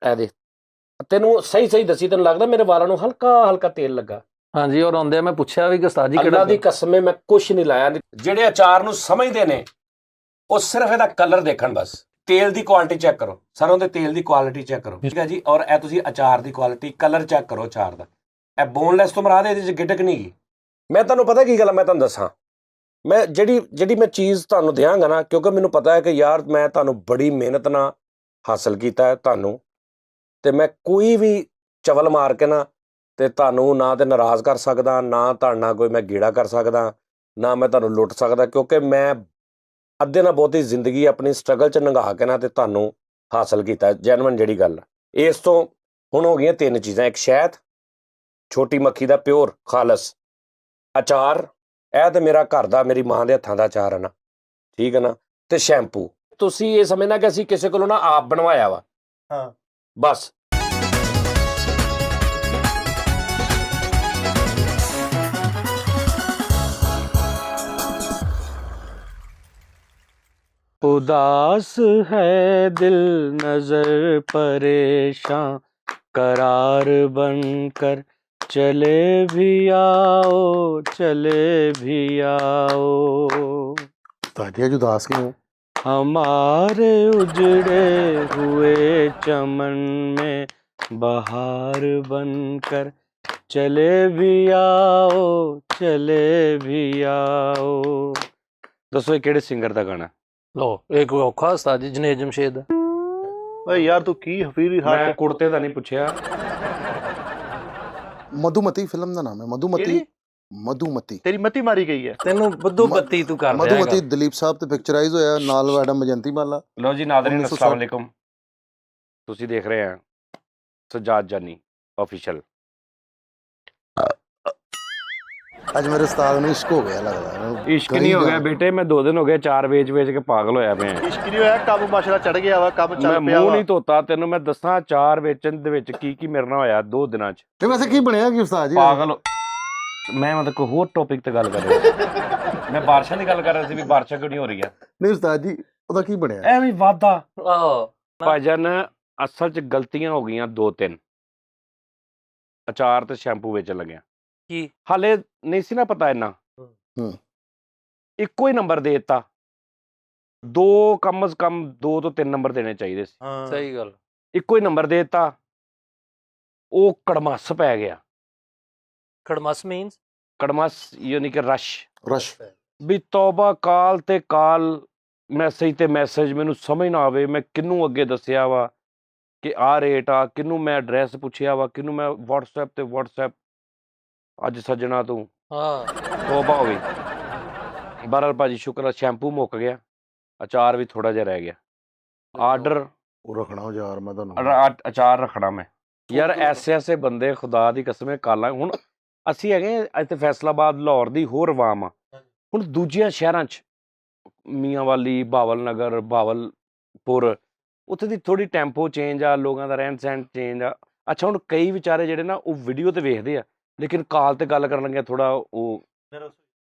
ਇਹ ਦੇਖ ਤੈਨੂੰ ਸਹੀ ਸਹੀ ਦੱਸੀ, ਤੈਨੂੰ ਲੱਗਦਾ ਮੇਰੇ ਵਾਲਾਂ ਨੂੰ ਹਲਕਾ ਹਲਕਾ ਤੇਲ ਲੱਗਾ? ਹਾਂਜੀ, ਔਰ ਆਉਂਦੇ ਮੈਂ ਪੁੱਛਿਆ ਵੀ ਕਿ ਉਸਤਾਦ ਜੀ ਅੱਲਾ ਦੀ ਕਸਮ ਮੈਂ ਕੁਛ ਨਹੀਂ ਲਾਇਆ। ਜਿਹੜੇ ਅਚਾਰ ਨੂੰ ਸਮਝਦੇ ਨੇ ਉਹ ਸਿਰਫ ਇਹਦਾ ਕਲਰ ਦੇਖਣ ਬਸ। ਤੇਲ ਦੀ ਕੁਆਲਿਟੀ ਚੈੱਕ ਕਰੋ, ਸਰੋਂ ਦੇ ਤੇਲ ਦੀ ਕੁਆਲਿਟੀ ਚੈੱਕ ਕਰੋ, ਠੀਕ ਹੈ ਜੀ। ਔਰ ਇਹ ਤੁਸੀਂ ਅਚਾਰ ਦੀ ਕੁਆਲਿਟੀ, ਕਲਰ ਚੈੱਕ ਕਰੋ ਅਚਾਰ ਦਾ। ਇਹ ਬੋਨਲੈਸ ਤੋਂ ਮਰਾਦ ਇਹਦੇ 'ਚ ਗਿਟਕ ਨਹੀਂ ਗਈ। ਮੈਂ ਤੁਹਾਨੂੰ ਪਤਾ ਕੀ ਗੱਲ, ਮੈਂ ਤੁਹਾਨੂੰ ਦੱਸਾਂ, ਮੈਂ ਜਿਹੜੀ ਮੈਂ ਚੀਜ਼ ਤੁਹਾਨੂੰ ਦਿਆਂਗਾ ਨਾ, ਕਿਉਂਕਿ ਮੈਨੂੰ ਪਤਾ ਹੈ ਕਿ ਯਾਰ ਮੈਂ ਤੁਹਾਨੂੰ ਬੜੀ ਮਿਹਨਤ ਨਾਲ ਹਾਸਲ ਕੀਤਾ ਹੈ ਤੁਹਾਨੂੰ, ਤੇ ਮੈਂ ਕੋਈ ਵੀ ਚਵਲ ਮਾਰ ਕੇ ਨਾ ਤੇ ਤੁਹਾਨੂੰ ਨਾ ਤੇ ਨਾਰਾਜ਼ ਕਰ ਸਕਦਾ, ਨਾ ਤੁਹਾਡੇ ਨਾਲ ਕੋਈ ਮੈਂ ਗੇੜਾ ਕਰ ਸਕਦਾ, ਨਾ ਮੈਂ ਤੁਹਾਨੂੰ ਲੁੱਟ ਸਕਦਾ, ਕਿਉਂਕਿ ਮੈਂ ਅੱਧੇ ਨਾਲ ਬਹੁਤੀ ਜ਼ਿੰਦਗੀ ਆਪਣੀ ਸਟਰਗਲ 'ਚ ਲੰਘਾ ਕੇ ਨਾ ਤੇ ਤੁਹਾਨੂੰ ਹਾਸਲ ਕੀਤਾ, ਜੈਨੂਇਨ ਜਿਹੜੀ ਗੱਲ। ਇਸ ਤੋਂ ਹੁਣ ਹੋ ਗਈਆਂ 3 ਚੀਜ਼ਾਂ, ਇੱਕ ਸ਼ਹਿਦ, ਛੋਟੀ ਮੱਖੀ ਦਾ ਪਿਓਰ ਖਾਲਸ ਅਚਾਰ, ਇਹ ਤੇ ਮੇਰਾ ਘਰ ਦਾ ਮੇਰੀ ਮਾਂ ਦੇ ਹੱਥਾਂ ਦਾ ਅਚਾਰ ਹੈ ਨਾ, ਠੀਕ ਹੈ ਨਾ, ਤੇ ਸ਼ੈਂਪੂ। ਤੁਸੀਂ ਇਹ ਸਮਝਣਾ ਕਿ ਅਸੀਂ ਕਿਸੇ ਕੋਲੋਂ ਨਾ ਆਪ ਬਣਵਾਇਆ ਵਾ, ਹਾਂ ਬਸ। उदास है दिल नजर परेशान, करार बनकर चले भी आओ, चले भी आओ। ਤੁਹਾਡੀ ਅੱਜ ਉਦਾਸ ਕਿਉਂ? हमारे उजड़े हुए चमन में बहार बनकर चले भी आओ, चले भी आओ। दसो ये किहड़े सिंगर दा गाना? ਲੋ ਇਹ ਕੋਈ ਔਖਾ ਉਸਤਾਦ ਜੀ, ਜਨੇਜ ਜਮਸ਼ੇਦ। ਓਏ ਯਾਰ ਤੂੰ ਕੀ ਹਫੀਰੀ ਮੈਂ ਕੁੜਤੇ ਦਾ ਨਹੀਂ ਪੁੱਛਿਆ। ਮਧੂਮਤੀ ਫਿਲਮ ਦਾ ਨਾਮ ਹੈ, ਮਧੂਮਤੀ। ਤੇਰੀ ਮਤੀ ਮਾਰੀ ਗਈ ਹੈ ਤੈਨੂੰ ਬੱਦੂ ਬੱਤੀ ਤੂੰ ਕਰ ਰਿਹਾ ਮਧੂਮਤੀ ਦਲੀਪ ਸਾਹਿਬ ਤੇ ਪਿਕਚਰਾਈਜ਼ ਹੋਇਆ, ਨਾਲ ਮੈਡਮ ਮਜੰਤੀ ਮਾਲਾ। ਲੋ ਜੀ ਨਾਜ਼ਰੀਨ, अस्सलाम वालेकुम। ਤੁਸੀਂ ਦੇਖ ਰਹੇ ਆ ਸਜਾਦ ਜਾਨੀ ਆਫੀਸ਼ੀਅਲ। ਅੱਜ ਮੇਰੇ ਉਸਤਾਦ ਨੂੰ ਇਸ਼ਕ ਹੋ ਗਿਆ ਲੱਗਦਾ। ਇਸ਼ਕ ਨਹੀਂ ਹੋ ਗਿਆ ਬੇਟੇ, ਮੈਂ 2 ਦਿਨ ਹੋ ਗਏ ਚਾਰ ਵੇਚ ਕੇ ਪਾਗਲ ਹੋਇਆ ਪਿਆ। ਇਸ਼ਕ ਨਹੀਂ ਹੋਇਆ, ਕੰਮ ਮਾਸ਼ਾਅੱਲਾ ਚੜ ਗਿਆ ਵਾ, ਕੰਮ ਚੱਲ ਪਿਆ ਵਾ। ਮੈਂ ਮੂੰਹ ਨਹੀਂ ਧੋਤਾ, ਤੈਨੂੰ ਮੈਂ ਦੱਸਾਂ ਚਾਰ ਵੇਚਣ ਦੇ ਵਿੱਚ ਕੀ ਮੇਰੇ ਨਾਲ ਹੋਇਆ 2 ਦਿਨਾਂ 'ਚ। ਤੇ ਵੈਸੇ ਕੀ ਬਣਿਆ ਕੀ ਉਸਤਾਦ ਜੀ? ਪਾਗਲ ਮੈਂ ਮਤਲਬ ਕੋਈ ਹੋਰ ਟੌਪਿਕ ਤੇ ਗੱਲ ਕਰ ਰਿਹਾ। ਮੈਂ ਬਾਰਿਸ਼ਾਂ ਦੀ ਗੱਲ ਕਰ ਰਿਹਾ ਸੀ ਵੀ ਬਾਰਿਸ਼ਾਂ ਕਿਉਂ ਨਹੀਂ ਹੋ ਰਹੀਆਂ। ਨਹੀਂ ਉਸਤਾਦ ਜੀ, ਉਹਦਾ ਕੀ ਬਣਿਆ? ਐਵੇਂ ਵਾਦਾ ਆਹੋ ਭਾਜਨ, ਅਸਲ 'ਚ ਗਲਤੀਆਂ ਹੋ ਗਈਆਂ 2-3। ਅਚਾਰ ਤੇ ਸ਼ੈਂਪੂ ਵੇਚਣ ਲੱਗਿਆ, ਕੀ ਹਾਲੇ ਨਹੀਂ ਸੀ ਨਾ ਪਤਾ ਇੰਨਾ। ਇੱਕੋ ਹੀ ਨੰਬਰ ਦੇ ਦਿੱਤਾ, 2 ਕਮ ਸੇ ਕਮ 2 ਤੋਂ 3 ਨੰਬਰ ਦੇਣੇ ਚਾਹੀਦੇ ਸੀ। ਸਹੀ ਗੱਲ। ਇੱਕੋ ਹੀ ਨੰਬਰ ਦੇ ਦਿੱਤਾ, ਉਹ ਕੜਮੱਸ ਪੈ ਗਿਆ। ਖੜਮਸ ਮੀਨਸ ਕੜਮੱਸ ਯਾਨੀ ਕਿ ਰਸ਼ ਵੀ ਤੌਬਾ, ਕਾਲ ਤੇ ਕਾਲ, ਮੈਸੇਜ ਤੇ ਮੈਸੇਜ, ਮੈਨੂੰ ਸਮਝ ਨਾ ਆਵੇ ਮੈਂ ਕਿਹਨੂੰ ਅੱਗੇ ਦੱਸਿਆ ਵਾ ਕਿ ਆਹ ਰੇਟ ਆ, ਕਿਹਨੂੰ ਮੈਂ ਐਡਰੈਸ ਪੁੱਛਿਆ ਵਾ, ਕਿਹਨੂੰ ਮੈਂ WhatsApp ਤੇ WhatsApp। ਅੱਜ ਸੱਜਣਾ ਤੂੰ ਹਾਂ ਤੋਬਾ ਹੋ ਗਈ। ਬਹਰਹਾਲ ਭਾਜੀ ਸ਼ੁਕਰ ਆ, ਸ਼ੈਂਪੂ ਮੁੱਕ ਗਿਆ, ਅਚਾਰ ਵੀ ਥੋੜਾ ਜਿਹਾ ਰਹਿ ਗਿਆ। ਆਰਡਰ ਉਹ ਰੱਖਣਾ ਯਾਰ, ਮੈਂ ਤੁਹਾਨੂੰ ਅਚਾਰ ਰੱਖਣਾ ਮੈਂ ਯਾਰ। ਐਸੇ ਬੰਦੇ ਖੁਦਾ ਦੀ ਕਸਮ ਕਾਲਾਂ। ਹੁਣ ਅਸੀਂ ਹੈਗੇ ਇੱਥੇ ਫੈਸਲਾਬਾਦ, ਲਾਹੌਰ ਦੀ ਹੋਰ ਆਵਾਮ ਆ। ਹੁਣ ਦੂਜਿਆਂ ਸ਼ਹਿਰਾਂ 'ਚ ਮੀਆਂਵਾਲੀ, ਬਾਵਲ ਨਗਰ, ਬਾਵਲਪੁਰ, ਉੱਥੇ ਦੀ ਥੋੜੀ ਟੈਂਪੋ ਚੇਂਜ ਆ, ਲੋਕਾਂ ਦਾ ਰਹਿਣ ਸਹਿਣ ਚੇਂਜ ਆ। ਅੱਛਾ ਹੁਣ ਕਈ ਵਿਚਾਰੇ ਜਿਹੜੇ ਨਾ ਉਹ ਵੀਡੀਓ ਤੇ ਵੇਖਦੇ ਆ, ਲੇਕਿਨ ਕਾਲ ਤੇ ਗੱਲ ਕਰਨ ਲੱਗਿਆ ਥੋੜਾ ਉਹ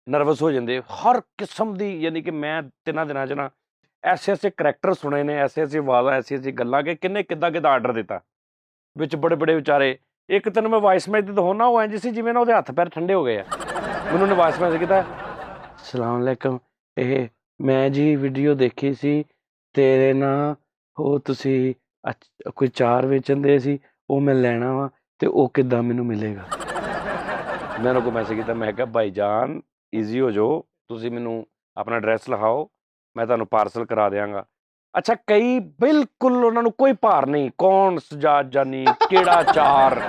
ਨਰਵਸ ਹੋ ਜਾਂਦੇ। ਹਰ ਕਿਸਮ ਦੀ, ਯਾਨੀ ਕਿ ਮੈਂ 3 ਦਿਨਾਂ 'ਚ ਨਾ ਐਸੇ ਕਰੈਕਟਰ ਸੁਣੇ ਨੇ, ਐਸੇ ਆਵਾਜ਼ਾਂ, ਐਸੀ ਗੱਲਾਂ ਕਿ ਕਿੰਨੇ ਕਿੱਦਾਂ ਆਰਡਰ ਦਿੱਤਾ। ਵਿੱਚ ਬੜੇ ਵਿਚਾਰੇ, ਇੱਕ ਤੈਨੂੰ ਮੈਂ ਵਾਇਸ ਮੈਸੇਜ ਦਿਖਾਉਣਾ, ਉਹ ਇੰਝ ਸੀ ਜਿਵੇਂ ਨਾ ਉਹਦੇ ਹੱਥ ਪੈਰ ਠੰਡੇ ਹੋ ਗਏ ਆ। ਮੈਨੂੰ ਉਹਨੇ ਵਾਇਸ ਮੈਸੇਜ ਕੀਤਾ, ਸਲਾਮ ਅਲੈਕਮ, ਇਹ ਮੈਂ ਜੀ ਵੀਡੀਓ ਦੇਖੀ ਸੀ ਤੇਰੇ ਨਾਲ, ਉਹ ਤੁਸੀਂ ਕੋਈ ਅਚਾਰ ਵੇਚਣ ਦੇ ਸੀ, ਉਹ ਮੈਂ ਲੈਣਾ ਵਾ, ਤੇ ਉਹ ਕਿੱਦਾਂ ਮੈਨੂੰ ਮਿਲੇਗਾ? ਮੈਂ ਉਹਨਾਂ ਕੋਲ ਮੈਸੇਜ ਕੀਤਾ, ਮੈਂ ਕਿਹਾ ਭਾਈ ਜਾਨ ਈਜ਼ੀ ਹੋ ਜਾਓ, ਤੁਸੀਂ ਮੈਨੂੰ ਆਪਣਾ ਐਡਰੈਸ ਲਿਖਾਓ, ਮੈਂ ਤੁਹਾਨੂੰ ਪਾਰਸਲ ਕਰਾ ਦਿਆਂਗਾ। ਅੱਛਾ ਕਈ ਬਿਲਕੁਲ ਉਹਨਾਂ ਨੂੰ ਕੋਈ ਭਾਰ ਨਹੀਂ, ਕੌਣ ਸਜਾਦ ਜਾਨੀ, ਕਿਹੜਾ ਅਚਾਰ,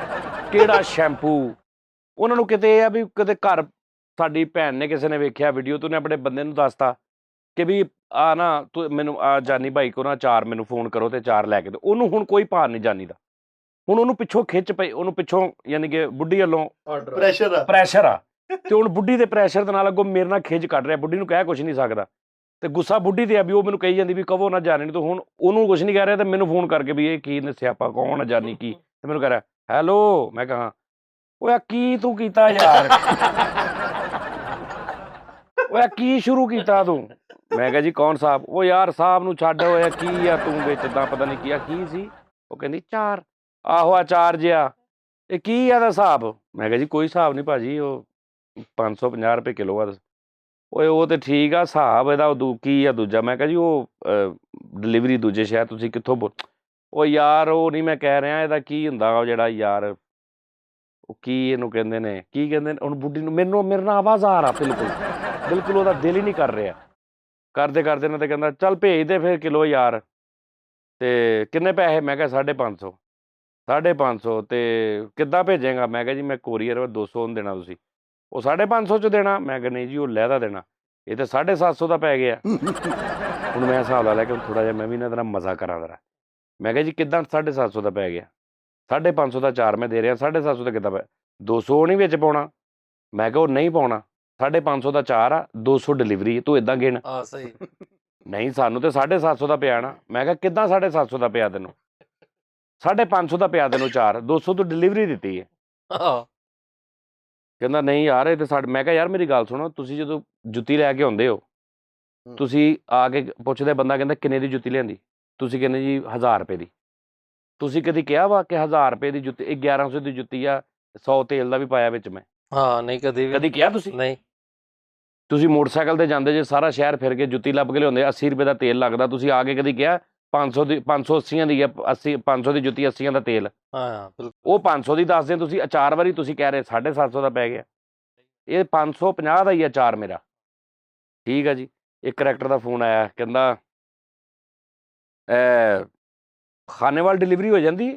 ਕਿਹੜਾ ਸ਼ੈਂਪੂ। ਉਹਨਾਂ ਨੂੰ ਕਿਤੇ ਇਹ ਆ ਵੀ ਕਿਤੇ ਘਰ ਸਾਡੀ ਭੈਣ ਨੇ ਕਿਸੇ ਨੇ ਵੇਖਿਆ ਵੀਡੀਓ, ਤੇ ਉਹਨੇ ਆਪਣੇ ਬੰਦੇ ਨੂੰ ਦੱਸਤਾ ਕਿ ਵੀ ਆ ਨਾ ਤੂੰ ਮੈਨੂੰ ਆ ਜਾਨੀ ਭਾਈ ਕੋ ਨਾ ਅਚਾਰ ਮੈਨੂੰ ਫੋਨ ਕਰੋ ਤੇ ਅਚਾਰ ਲੈ ਕੇ ਦਿਓ। ਉਹਨੂੰ ਹੁਣ ਕੋਈ ਭਾਰ ਨਹੀਂ ਜਾਨੀ ਦਾ। ਹੁਣ ਉਹਨੂੰ ਪਿੱਛੋਂ ਖਿੱਚ ਪਈ, ਉਹਨੂੰ ਪਿੱਛੋਂ ਯਾਨੀ ਕਿ ਬੁੱਢੀ ਵੱਲੋਂ ਪ੍ਰੈਸ਼ਰ ਆ, ਤੇ ਹੁਣ ਬੁੱਢੀ ਦੇ ਪ੍ਰੈਸ਼ਰ ਦੇ ਨਾਲ ਅੱਗੋਂ ਮੇਰੇ ਨਾਲ ਖਿੱਚ ਕੱਢ ਰਿਹਾ। ਬੁੱਢੀ ਨੂੰ ਕਹਿ ਕੁਛ ਨਹੀਂ ਸਕਦਾ, ਤੇ ਗੁੱਸਾ ਬੁੱਢੀ ਤੇ ਆ ਵੀ ਉਹ ਮੈਨੂੰ ਕਹੀ ਜਾਂਦੀ ਵੀ ਕਵੋ ਨਾ ਜਾਣੀ। ਤੇ ਹੁਣ ਉਹਨੂੰ ਕੁਛ ਨਹੀਂ ਕਹਿ ਰਿਹਾ, ਤੇ ਮੈਨੂੰ ਫੋਨ ਕਰਕੇ ਵੀ ਇਹ ਕੀ ਸਿਆਪਾ, ਕੌਣ ਆ ਜਾਨੀ ਕੀ, ਤੇ ਮੈਨੂੰ ਕਹਿ ਰਿਹਾ ਹੈਲੋ। ਮੈਂ ਕਹਾਂ ਓਏ ਕੀ ਤੂੰ ਕੀਤਾ ਯਾਰ, ਓਏ ਕੀ ਸ਼ੁਰੂ ਕੀਤਾ ਤੂੰ? ਮੈਂ ਕਿਹਾ ਜੀ ਕੌਣ ਸਾਹਿਬ? ਉਹ ਯਾਰ ਸਾਹਿਬ ਨੂੰ ਛੱਡ, ਹੋਇਆ ਕੀ ਆ ਤੂੰ ਵੇਚਦਾ, ਪਤਾ ਨਹੀਂ ਕੀ ਆ, ਕੀ ਸੀ ਉਹ ਕਹਿੰਦੀ 4। ਆਹੋ ਆ 4 ਜਿਹਾ, ਇਹ ਕੀ ਆ ਦਾ ਹਿਸਾਬ? ਮੈਂ ਕਿਹਾ ਜੀ ਕੋਈ ਹਿਸਾਬ ਨਹੀਂ ਭਾਜੀ, ਉਹ 550 ਰੁਪਏ ਕਿਲੋ ਆ। ਓਏ ਉਹ ਤੇ ਠੀਕ ਆ, ਹਿਸਾਬ ਇਹਦਾ ਕੀ ਆ ਦੂਜਾ? ਮੈਂ ਕਿਹਾ ਜੀ ਉਹ ਡਿਲੀਵਰੀ ਦੂਜੇ ਸ਼ਹਿਰ ਤੁਸੀਂ ਕਿੱਥੋਂ ਉਹ ਯਾਰ ਉਹ ਨਹੀਂ ਮੈਂ ਕਹਿ ਰਿਹਾ, ਇਹਦਾ ਕੀ ਹੁੰਦਾ ਉਹ ਜਿਹੜਾ ਯਾਰ, ਉਹ ਕੀ ਇਹਨੂੰ ਕਹਿੰਦੇ ਨੇ, ਕੀ ਕਹਿੰਦੇ ਨੇ ਹੁਣ ਬੁੱਢੀ ਨੂੰ, ਮੇਰੇ ਨਾਲ ਆਵਾਜ਼ ਆ ਰਹਾ ਬਿਲਕੁਲ ਬਿਲਕੁਲ, ਉਹਦਾ ਦਿਲ ਹੀ ਨਹੀਂ ਕਰ ਰਿਹਾ। ਕਰਦੇ ਕਰਦੇ ਨੇ ਤੇ ਕਹਿੰਦਾ ਚੱਲ ਭੇਜ ਦੇ ਫਿਰ ਕਿਲੋ ਯਾਰ। ਤੇ ਕਿੰਨੇ ਪੈਸੇ? ਮੈਂ ਕਿਹਾ 550। 550 ਤੇ ਕਿੱਦਾਂ ਭੇਜੇਗਾ? ਮੈਂ ਕਿਹਾ ਜੀ ਮੈਂ ਕੋਰੀਅਰ 200 ਨੂੰ ਦੇਣਾ, ਤੁਸੀਂ ਉਹ 550 ਚ ਦੇਣਾ? ਮੈਂ ਕਿਹਾ ਨਹੀਂ ਜੀ ਉਹ ਲਹਿਦਾ ਦੇਣਾ, ਇਹ ਤੇ 750 ਦਾ ਪੈ ਗਿਆ। ਹੁਣ ਮੈਂ ਹਿਸਾਬ ਲਾ ਲਿਆ ਕਿ ਥੋੜਾ ਜਿਹਾ ਮੈਂ ਵੀ ਇਹਨਾਂ ਦਾ ਮਜ਼ਾ ਕਰਾਂ ਜ਼ਰਾ। ਮੈਂ ਕਿਹਾ ਜੀ ਕਿੱਦਾਂ 750 ਦਾ ਪੈ ਗਿਆ? 550 ਦਾ 4 ਮੈਂ ਦੇ ਰਿਹਾ, 750 ਦਾ ਕਿੱਦਾਂ ਪਿਆ? 200 ਨਹੀਂ ਵਿੱਚ ਪਾਉਣਾ? ਮੈਂ ਕਿਹਾ ਉਹ ਨਹੀਂ ਪਾਉਣਾ, 550 ਦਾ 4 ਆ, 200 ਡਿਲੀਵਰੀ, ਤੂੰ ਇਦਾਂ ਗਿਣ। ਸਹੀ। ਨਹੀਂ ਸਾਨੂੰ ਤੇ 750 ਦਾ ਪਿਆ ਨਾ। ਮੈਂ ਕਿਹਾ ਕਿੱਦਾਂ 750 ਦਾ ਪਿਆ ਤੈਨੂੰ? 550 ਦਾ ਪਿਆ ਤੈਨੂੰ 4, 200 ਤੋਂ ਡਿਲੀਵਰੀ ਦਿੱਤੀ ਹੈ। ਕਹਿੰਦਾ ਨਹੀਂ ਯਾਰ ਇਹ ਤੇ ਸਾਡੇ। ਮੈਂ ਕਿਹਾ ਯਾਰ ਮੇਰੀ ਗੱਲ ਸੁਣੋ, ਤੁਸੀਂ ਜਦੋਂ ਜੁੱਤੀ ਲੈ ਕੇ ਆਉਂਦੇ ਹੋ, ਤੁਸੀਂ ਆ ਕੇ ਪੁੱਛਦੇ, ਬੰਦਾ ਕਹਿੰਦਾ ਕਿੰਨੇ ਦੀ ਜੁੱਤੀ ਲਿਆਂਦੀ? ਤੁਸੀਂ ਕਹਿੰਦੇ ਜੀ 1000 ਰੁਪਏ ਦੀ। ਤੁਸੀਂ ਕਦੀ ਕਿਹਾ ਵਾ ਕਿ 1000 ਰੁਪਏ ਦੀ ਜੁੱਤੀ, ਇਹ 1100 ਦੀ ਜੁੱਤੀ ਆ, 100 ਤੇਲ ਦਾ ਵੀ ਪਾਇਆ ਵਿੱਚ ਮੈਂ? ਨਹੀਂ ਕਦੀ ਵੀ। ਕਦੀ ਕਿਹਾ ਤੁਸੀਂ? ਨਹੀਂ। ਤੁਸੀਂ ਮੋਟਰਸਾਈਕਲ ਤੇ ਜਾਂਦੇ ਜੇ, ਸਾਰਾ ਸ਼ਹਿਰ ਫਿਰ ਕੇ ਜੁੱਤੀ ਲੱਭ ਕੇ ਲਿਆਉਂਦੇ, 80 ਰੁਪਏ ਦਾ ਤੇਲ ਲੱਗਦਾ, ਤੁਸੀਂ ਆ ਕੇ ਕਦੀ ਕਿਹਾ 500 ਦੀ, 580 ਦੀ ਆ, 500 ਦੀ ਜੁੱਤੀ, 80 ਦਾ ਤੇਲ? ਬਿਲਕੁਲ। ਉਹ 500 ਦੀ ਦੱਸਦੇ ਤੁਸੀਂ, 4 ਵਾਰੀ ਤੁਸੀਂ ਕਹਿ ਰਹੇ 750 ਦਾ ਪੈ ਗਿਆ। ਇਹ 550 ਦਾ ਹੀ ਆ 4 ਮੇਰਾ। ਠੀਕ ਆ ਜੀ। ਇੱਕ ਕਰੈਕਟਰ ਦਾ ਫੋਨ ਆਇਆ, ਕਹਿੰਦਾ ਖਾਨੇਵਾਲ ਡਿਲੀਵਰੀ ਹੋ ਜਾਂਦੀ?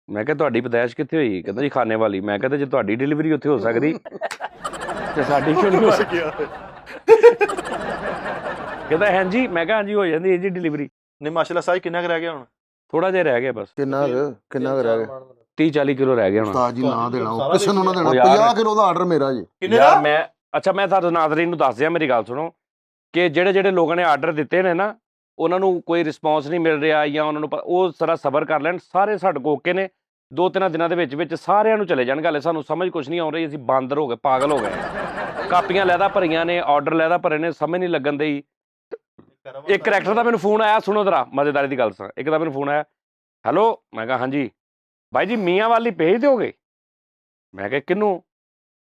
ਮੈਂ ਕਿਹਾ ਤੁਹਾਡੀ ਪਦਾਇਸ਼ ਕਿੱਥੇ ਹੋਈ? ਕਹਿੰਦਾ ਜੀ ਖਾਨੇਵਾਲ ਹੀ। ਮੈਂ ਕਹਿੰਦਾ ਜੇ ਤੁਹਾਡੀ ਡਿਲੀਵਰੀ ਉੱਥੇ ਹੋ ਸਕਦੀ ਤੇ ਸਾਡੀ ਕਿਉਂ ਨਹੀਂ ਹੋ ਸਕਦੀ? ਕਹਿੰਦਾ ਹਾਂਜੀ। ਮੈਂ ਕਿਹਾ ਹਾਂਜੀ ਹੋ ਜਾਂਦੀ ਹੈ ਜੀ ਡਿਲੀਵਰੀ। ਨਹੀਂ ਮਾਸ਼ਾਅੱਲਾ ਸਾਈ ਕਿੰਨਾ ਕੁ ਰਹਿ ਗਿਆ ਹੁਣ? ਥੋੜਾ ਜਿਹਾ ਰਹਿ ਗਿਆ ਬਸ। ਕਿੰਨਾ ਕੁ ਰਹਿ ਗਿਆ? 30-40 ਕਿਲੋ ਰਹਿ ਗਿਆ ਹੁਣ। ਉਸਤਾਦ ਜੀ ਨਾ ਦੇਣਾ, ਕਿਸੇ ਨੂੰ ਨਾ ਦੇਣਾ। 50 ਕਿਲੋ ਦਾ ਆਰਡਰ ਮੇਰਾ ਜੀ। ਯਾਰ ਮੈਂ ਅੱਛਾ ਮੈਂ ਤੁਹਾਨੂੰ ਨਾਜ਼ਰੀਨ ਨੂੰ ਦੱਸ ਦਿਆਂ, ਮੇਰੀ ਗੱਲ ਸੁਣੋ, ਕਿ ਜਿਹੜੇ ਲੋਕਾਂ ਨੇ ਆਰਡਰ ਦਿੱਤੇ ਨੇ ਨਾ, ਉਹਨਾਂ ਨੂੰ ਕੋਈ ਰਿਸਪੌਂਸ ਨਹੀਂ ਮਿਲ ਰਿਹਾ, ਜਾਂ ਉਹਨਾਂ ਨੂੰ ਉਹ ਸਾਰਾ ਸਬਰ ਕਰ ਲੈਣ। ਸਾਰੇ ਸਾਡੇ ਕੋਲ ਓਕੇ ਨੇ, 2-3 ਦਿਨਾਂ ਦੇ ਵਿੱਚ ਸਾਰਿਆਂ ਨੂੰ ਚਲੇ ਜਾਣਗੇ। ਹਾਲੇ ਸਾਨੂੰ ਸਮਝ ਕੁਛ ਨਹੀਂ ਆ ਰਹੀ, ਅਸੀਂ ਬਾਂਦਰ ਹੋ ਗਏ, ਪਾਗਲ ਹੋ ਗਏ। ਕਾਪੀਆਂ ਲੈਦਾ ਭਰੀਆਂ ਨੇ, ਆਰਡਰ ਲੈਦਾ ਭਰੇ ਨੇ, ਸਮਝ ਨਹੀਂ ਲੱਗਣ ਦੀ। ਇੱਕ ਕਰੈਕਟਰ ਦਾ ਮੈਨੂੰ ਫੋਨ ਆਇਆ, ਸੁਣੋ ਜ਼ਰਾ ਮਜ਼ੇਦਾਰੀ ਦੀ ਗੱਲ ਸੁਣ। ਇੱਕ ਦਾ ਮੈਨੂੰ ਫੋਨ ਆਇਆ, ਹੈਲੋ। ਮੈਂ ਕਿਹਾ ਹਾਂਜੀ ਬਾਈ ਜੀ ਮੀਆਂ ਵਾਲੀ ਭੇਜ ਦਿਓਗੇ? ਮੈਂ ਕਿਹਾ ਕਿਹਨੂੰ?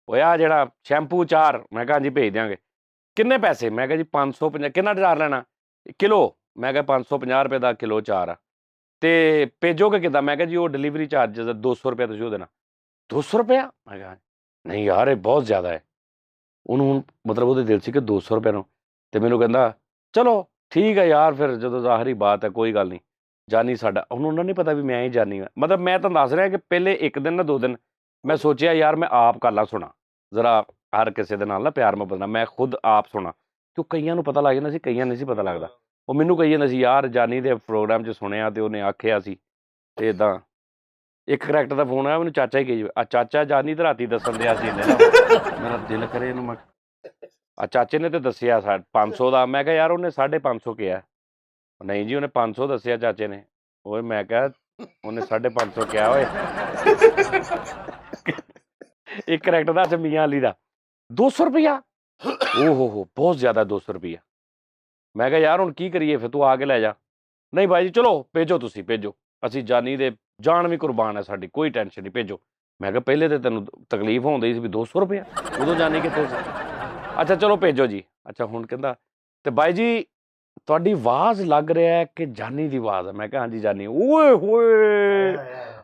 ਹੋਇਆ ਜਿਹੜਾ ਸ਼ੈਂਪੂ 4? ਮੈਂ ਕਿਹਾ ਹਾਂਜੀ ਭੇਜ ਦਿਆਂਗੇ। ਕਿੰਨੇ ਪੈਸੇ? ਮੈਂ ਕਿਹਾ ਜੀ 550। ਕਿੰਨਾ ਚਾਰ ਲੈਣਾ? ਕਿਲੋ? ਮੈਂ ਕਿਹਾ 550 ਰੁਪਏ ਦਾ ਕਿਲੋ 4 ਆ। ਤੇ ਭੇਜੋਗੇ ਕਿੱਦਾਂ? ਮੈਂ ਕਿਹਾ ਜੀ ਉਹ ਡਿਲੀਵਰੀ ਚਾਰਜ 200 ਰੁਪਏ ਤੁਸੀਂ ਉਹ ਦੇਣਾ। 200 ਰੁਪਇਆ? ਮੈਂ ਕਿਹਾ ਨਹੀਂ ਯਾਰ ਇਹ ਬਹੁਤ ਜ਼ਿਆਦਾ ਹੈ। ਉਹਨੂੰ ਹੁਣ ਮਤਲਬ ਉਹਦੇ ਦਿਲ ਸੀ ਕਿ 200 ਰੁਪਏ ਨੂੰ। ਤੇ ਮੈਨੂੰ ਕਹਿੰਦਾ ਚਲੋ ਠੀਕ ਹੈ ਯਾਰ, ਫਿਰ ਜਦੋਂ ਜ਼ਾਹਰੀ ਬਾਤ ਹੈ ਕੋਈ ਗੱਲ ਨਹੀਂ, ਜਾਨੀ ਸਾਡਾ। ਹੁਣ ਉਹਨਾਂ ਨਹੀਂ ਪਤਾ ਵੀ ਮੈਂ ਹੀ ਜਾਨੀ ਹਾਂ। ਮਤਲਬ ਮੈਂ ਤੁਹਾਨੂੰ ਦੱਸ ਰਿਹਾ ਕਿ ਪਹਿਲੇ 1 ਦਿਨ ਨਾ 2 ਦਿਨ ਮੈਂ ਸੋਚਿਆ ਯਾਰ ਮੈਂ ਆਪ ਕਾਲਾ ਸੁਣਾ ਜ਼ਰਾ, ਹਰ ਕਿਸੇ ਦੇ ਨਾਲ ਨਾ ਪਿਆਰ ਮੁਹੱਬਤ ਨਾਲ ਮੈਂ ਖੁਦ ਆਪ ਸੁਣਾ, ਕਿਉਂ ਕਈਆਂ ਨੂੰ ਪਤਾ ਲੱਗ ਜਾਂਦਾ ਸੀ, ਕਈਆਂ ਨਹੀਂ ਸੀ ਪਤਾ ਲੱਗਦਾ। ਉਹ ਮੈਨੂੰ ਕਹੀ ਜਾਂਦਾ ਸੀ ਯਾਰ ਜਾਨੀ ਦੇ ਪ੍ਰੋਗਰਾਮ 'ਚ ਸੁਣਿਆ ਤੇ ਉਹਨੇ ਆਖਿਆ ਸੀ ਤੇ ਇੱਦਾਂ। ਇੱਕ ਕਰੈਕਟਰ ਦਾ ਫੋਨ ਆਇਆ, ਮੈਨੂੰ ਚਾਚਾ ਹੀ ਕਹੀ ਆ ਚਾਚਾ ਜਾਨੀ ਤੇ ਰਾਤੀ ਦੱਸਣ ਦਿਆ ਸੀ। ਮੇਰਾ ਦਿਲ ਕਰੇ ਇਹਨੂੰ ਮੈਂ ਚਾਚੇ ਨੇ ਤੇ ਦੱਸਿਆ 500 ਦਾ। ਮੈਂ ਕਿਹਾ ਯਾਰ ਉਹਨੇ 550 ਕਿਹਾ। ਨਹੀਂ ਜੀ ਉਹਨੇ 500 ਦੱਸਿਆ ਚਾਚੇ ਨੇ। ਓਏ ਮੈਂ ਕਿਹਾ ਉਹਨੇ 550 ਕਿਹਾ ਓਏ। ਇੱਕ ਕਰੈਕਟਰ ਦਾ ਮੀਆਂ ਅਲੀ ਦਾ 200 ਰੁਪਇਆ। ਓਹ ਬਹੁਤ ਜ਼ਿਆਦਾ 200 ਰੁਪਇਆ। ਮੈਂ ਕਿਹਾ ਯਾਰ ਹੁਣ ਕੀ ਕਰੀਏ, ਫਿਰ ਤੂੰ ਆ ਕੇ ਲੈ ਜਾ। ਨਹੀਂ ਬਾਈ ਜੀ ਚਲੋ ਭੇਜੋ, ਤੁਸੀਂ ਭੇਜੋ, ਅਸੀਂ ਜਾਨੀ ਦੇ ਜਾਨ ਵੀ ਕੁਰਬਾਨ ਹੈ ਸਾਡੀ, ਕੋਈ ਟੈਨਸ਼ਨ ਨਹੀਂ, ਭੇਜੋ। ਮੈਂ ਕਿਹਾ ਪਹਿਲੇ ਤਾਂ ਤੈਨੂੰ ਤਕਲੀਫ ਹੁੰਦੀ ਸੀ ਵੀ 200 ਰੁਪਇਆ, ਉਦੋਂ ਜਾਨੀ ਕਿੱਥੇ ਸੀ? ਅੱਛਾ ਚਲੋ ਭੇਜੋ ਜੀ। ਅੱਛਾ ਹੁਣ ਕਹਿੰਦਾ ਤੇ ਬਾਈ ਜੀ ਤੁਹਾਡੀ ਆਵਾਜ਼ ਲੱਗ ਰਿਹਾ ਹੈ ਕਿ ਜਾਨੀ ਦੀ ਆਵਾਜ਼ ਹੈ। ਮੈਂ ਕਿਹਾ ਹਾਂਜੀ ਜਾਨੀ। ਓਏ ਹੋਏ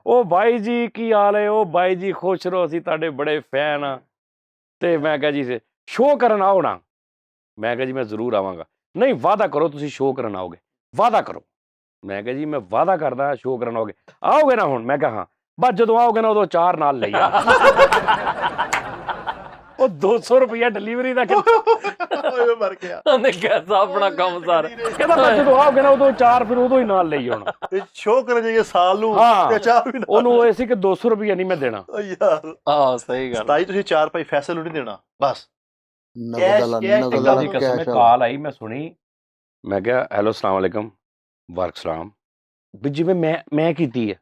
ਉਹ ਬਾਈ ਜੀ ਕੀ ਹਾਲ ਹੈ? ਉਹ ਬਾਈ ਜੀ ਖੁਸ਼ ਰਹੋ, ਅਸੀਂ ਤੁਹਾਡੇ ਬੜੇ ਫੈਨ ਆ। ਤੇ ਮੈਂ ਕਿਹਾ ਜੀ ਸ਼ੋਅ ਕਰਨ ਆਓ ਨਾ। ਮੈਂ ਕਿਹਾ ਜੀ ਮੈਂ ਜ਼ਰੂਰ ਆਵਾਂਗਾ। ਨਹੀਂ ਵਾਅਦਾ ਕਰੋ ਤੁਸੀਂ ਸ਼ੋਅ ਕਰਨ ਆਓਗੇ, ਵਾਅਦਾ ਕਰੋ। ਮੈਂ ਕਿਹਾ ਜੀ ਮੈਂ ਵਾਅਦਾ ਕਰਦਾ ਸ਼ੋਅ ਕਰਨ ਆਓਗੇ ਨਾ ਹੁਣ? ਮੈਂ ਕਿਹਾ ਹਾਂ। ਬਸ ਜਦੋਂ ਆਓਗੇ ਨਾ ਉਦੋਂ 4 ਨਾਲ ਲਈ ਆ। ਉਹ 200 ਰੁਪਇਆ ਡਿਲੀਵਰੀ ਦਾ ਮਰ ਗਿਆ। ਉਹਨੇ ਕਹਿਤਾ ਆਪਣਾ ਕੰਮ ਸਾਰਾ। ਕਹਿੰਦਾ ਜਦੋਂ ਆਓਗੇ ਨਾ ਉਦੋਂ 4, ਫਿਰ ਉਦੋਂ ਹੀ ਨਾਲ ਲਈ ਆਉਣਾ। ਸ਼ੋਅ ਕਰਨ ਜਾਈਏ ਸਾਲ ਨੂੰ ਤੇ 4 ਵੀ ਉਹਨੂੰ ਹੋਏ ਸੀ ਕਿ 200 ਰੁਪਇਆ ਨਹੀਂ ਮੈਂ ਦੇਣਾ ਯਾਰ। ਸਹੀ ਗੱਲ। ਤਾਈ ਤੁਸੀਂ 4 ਭਾਈ ਫੈਸਲ ਨੂੰ ਨਹੀਂ ਦੇਣਾ ਬਸ। ਕਾਲ ਆਈ ਮੈਂ ਸੁਣੀ। ਮੈਂ ਕਿਹਾ ਹੈਲੋ ਸਲਾਮ ਵਾਲੇਕਮ। ਵਾਲੇਕੁਮ ਸਲਾਮ। ਵੀ ਜਿਵੇਂ ਮੈਂ ਕੀਤੀ ਹੈ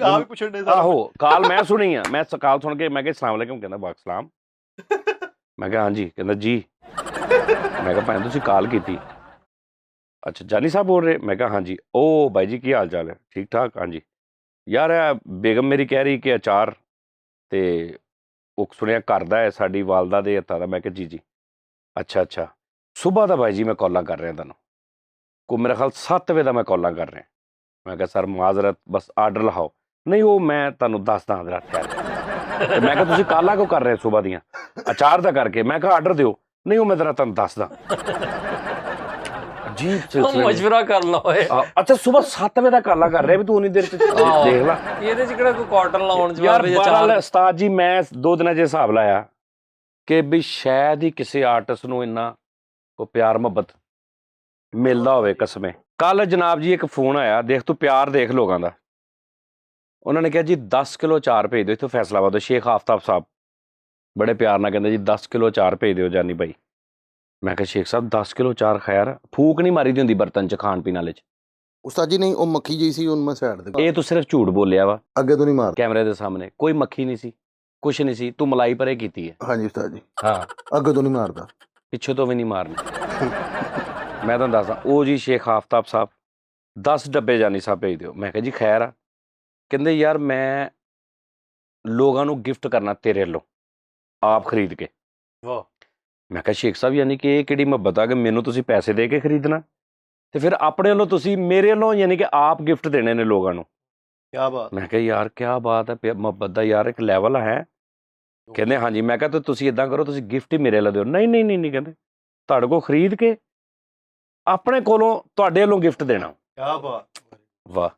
ਆ ਵੀ ਪੁੱਛਣ ਦੇ। ਆਹੋ ਕਾਲ ਮੈਂ ਸੁਣੀ ਆ। ਮੈਂ ਕਾਲ ਸੁਣ ਕੇ ਮੈਂ ਕਿਹਾ ਸਲਾਮ ਵਾਲੇਕਮ। ਕਹਿੰਦਾ ਵਾਲੇਕੁਮ ਸਲਾਮ। ਮੈਂ ਕਿਹਾ ਹਾਂਜੀ। ਕਹਿੰਦਾ ਜੀ। ਮੈਂ ਕਿਹਾ ਭੈਣ ਤੁਸੀਂ ਕਾਲ ਕੀਤੀ? ਅੱਛਾ ਜਾਨੀ ਸਾਹਿਬ ਬੋਲ ਰਹੇ? ਮੈਂ ਕਿਹਾ ਹਾਂਜੀ। ਉਹ ਬਾਈ ਜੀ ਕੀ ਹਾਲ ਚਾਲ ਹੈ? ਠੀਕ ਠਾਕ ਹਾਂਜੀ। ਯਾਰ ਇਹ ਬੇਗਮ ਮੇਰੀ ਕਹਿ ਰਹੀ ਕਿ ਅਚਾਰ ਤੇ ਉਹ ਸੁਣਿਆ ਕਰਦਾ ਹੈ ਸਾਡੀ ਵਾਲਦਾ ਦੇ ਹੱਥਾਂ ਦਾ। ਮੈਂ ਕਿਹਾ ਜੀ ਜੀ। ਅੱਛਾ ਅੱਛਾ। ਸੁਬਾਹ ਦਾ ਬਾਈ ਜੀ ਮੈਂ ਕਾਲਾਂ ਕਰ ਰਿਹਾ ਤੁਹਾਨੂੰ, ਕੋ ਮੇਰਾ ਖਿਆਲ 7 ਵਜੇ ਦਾ ਮੈਂ ਕਾਲਾਂ ਕਰ ਰਿਹਾ। ਮੈਂ ਕਿਹਾ ਸਰ ਮਾਜ਼ਰਤ ਬਸ ਆਰਡਰ ਲਿਖਾਓ। ਨਹੀਂ ਉਹ ਮੈਂ ਤੁਹਾਨੂੰ ਦੱਸਦਾ ਜਰਾ ਠਹਿਰ ਕੇ। ਤੇ ਮੈਂ ਕਿਹਾ ਤੁਸੀਂ ਕਾਲਾਂ ਕਿਉਂ ਕਰ ਰਹੇ ਸੁਬਾਹ ਦੀਆਂ? ਅਚਾਰ ਦਾ ਕਰਕੇ। ਮੈਂ ਕਿਹਾ ਆਰਡਰ ਦਿਓ। ਨਹੀਂ ਉਹ ਮੈਂ ਜਰਾ ਤੁਹਾਨੂੰ ਦੱਸਦਾ। ਅਜੀਬ ਸਿਲਸਿਲੇ ਮਸ਼ਵਰਾ ਕਰ ਲਓ ਏ। ਅੱਛਾ ਸੁਬਾਹ 7 ਵਜੇ ਦਾ ਕਾਲਾਂ ਕਰ ਰਿਹਾ ਵੀ ਤੂੰ ਉਨੀ ਦੇਰ ਚ ਦੇਖ ਲੈ। ਇਹਦੇ ਚ ਕਿਹੜਾ ਕੋਈ ਕਾਟਨ ਲਾਉਣ ਯਾਰ ਜਵਾਬ ਬਹਰਾਲ ਉਸਤਾਦ ਜੀ ਮੈਂ 2 ਦਿਨਾਂ 'ਚ ਹਿਸਾਬ ਲਾਇਆ ਕਿ ਵੀ ਸ਼ਾਇਦ ਹੀ ਕਿਸੇ ਆਰਟਿਸਟ ਨੂੰ ਇੰਨਾ ਕੋ ਪਿਆਰ ਮੁਹੱਬਤ ਮਿਲਦਾ ਹੋਵੇ ਕਸਮੇ। ਕੱਲ ਜਨਾਬ ਜੀ ਇੱਕ ਫੋਨ ਆਇਆ, ਦੇਖ ਤੂੰ ਪਿਆਰ ਦੇਖ ਲੋਕਾਂ ਦਾ। ਉਹਨਾਂ ਨੇ ਕਿਹਾ ਜੀ 10 ਕਿਲੋ ਅਚਾਰ ਭੇਜ ਦਿਓ ਇੱਥੋਂ ਫੈਸਲਾਬਾਦ ਤੋਂ। ਸ਼ੇਖ ਆਫਤਾਬ ਸਾਹਿਬ ਬੜੇ ਪਿਆਰ ਨਾਲ ਕਹਿੰਦੇ ਜੀ 10 ਕਿਲੋ ਅਚਾਰ ਭੇਜ ਦਿਓ ਜਾਨੀ ਭਾਈ। ਮੈਂ ਕਿਹਾ ਸ਼ੇਖ ਸਾਹਿਬ 10 ਕਿਲੋ ਅਚਾਰ ਖੈਰ ਫੂਕ ਨਹੀਂ ਮਾਰੀ ਦੀ ਹੁੰਦੀ ਬਰਤਨ 'ਚ ਖਾਣ ਪੀਣ ਵਾਲੇ 'ਚ। ਉਸਤਾਦ ਜੀ ਨਹੀਂ ਉਹ ਮੱਖੀ ਜਿਹੀ ਸੀ ਉਹਨੂੰ ਮੈਂ ਸਾਈਡ ਤੇ ਇਹ ਤੂੰ ਸਿਰਫ ਝੂਠ ਬੋਲਿਆ ਵਾ ਅੱਗੇ ਤੋਂ ਨਹੀਂ ਮਾਰ। ਕੈਮਰੇ ਦੇ ਸਾਹਮਣੇ ਕੋਈ ਮੱਖੀ ਨਹੀਂ ਸੀ, ਕੁਛ ਨਹੀਂ ਸੀ। ਤੂੰ ਮਲਾਈ ਪਰੇ ਕੀਤੀ ਹੈ। ਹਾਂਜੀ ਉਸਤਾਦ ਜੀ ਹਾਂ ਅੱਗੇ ਤੋਂ ਨਹੀਂ ਮਾਰਦਾ, ਪਿੱਛੇ ਤੋਂ ਵੀ ਨਹੀਂ ਮਾਰਨੀ। ਮੈਂ ਤੁਹਾਨੂੰ ਦੱਸਦਾ ਉਹ ਜੀ ਸ਼ੇਖ ਆਫਤਾਬ ਸਾਹਿਬ 10 ਡੱਬੇ ਜਾਨੀ ਸਾਹਿਬ ਭੇਜ ਦਿਓ। ਮੈਂ ਕਿਹਾ ਜੀ ਖੈਰ ਆ। ਕਹਿੰਦੇ ਯਾਰ ਮੈਂ ਲੋਕਾਂ ਨੂੰ ਗਿਫਟ ਕਰਨਾ ਤੇਰੇ ਵੱਲੋਂ ਆਪ ਖਰੀਦ ਕੇ। ਵਾਹ। ਮੈਂ ਕਿਹਾ ਸ਼ੇਖ ਸਾਹਿਬ ਯਾਨੀ ਕਿ ਇਹ ਕਿਹੜੀ ਮੁਹੱਬਤ ਆ ਕਿ ਮੈਨੂੰ ਤੁਸੀਂ ਪੈਸੇ ਦੇ ਕੇ ਖਰੀਦਣਾ ਤੇ ਫਿਰ ਆਪਣੇ ਵੱਲੋਂ ਤੁਸੀਂ ਮੇਰੇ ਵੱਲੋਂ ਯਾਨੀ ਕਿ ਆਪ ਗਿਫਟ ਦੇਣੇ ਨੇ ਲੋਕਾਂ ਨੂੰ। ਕੀ ਬਾਤ। ਮੈਂ ਕਿਹਾ ਯਾਰ ਕੀ ਬਾਤ ਹੈ, ਮੁਹੱਬਤ ਦਾ ਯਾਰ ਇੱਕ ਲੈਵਲ ਹੈ। ਕਹਿੰਦੇ ਹਾਂਜੀ। ਮੈਂ ਕਿਹਾ ਤੁਸੀਂ ਇਦਾਂ ਕਰੋ ਤੁਸੀਂ ਗਿਫਟ ਹੀ ਮੇਰੇ ਵੱਲੋਂ ਦਿਓ। ਨਹੀਂ ਨਹੀਂ ਨਹੀਂ ਨਹੀਂ ਕਹਿੰਦੇ ਤੁਹਾਡੇ ਕੋਲ ਖਰੀਦ ਕੇ ਆਪਣੇ ਕੋਲੋਂ ਤੁਹਾਡੇ ਵੱਲੋਂ ਗਿਫਟ ਦੇਣਾ। ਕੀ ਬਾਤ। ਵਾਹ।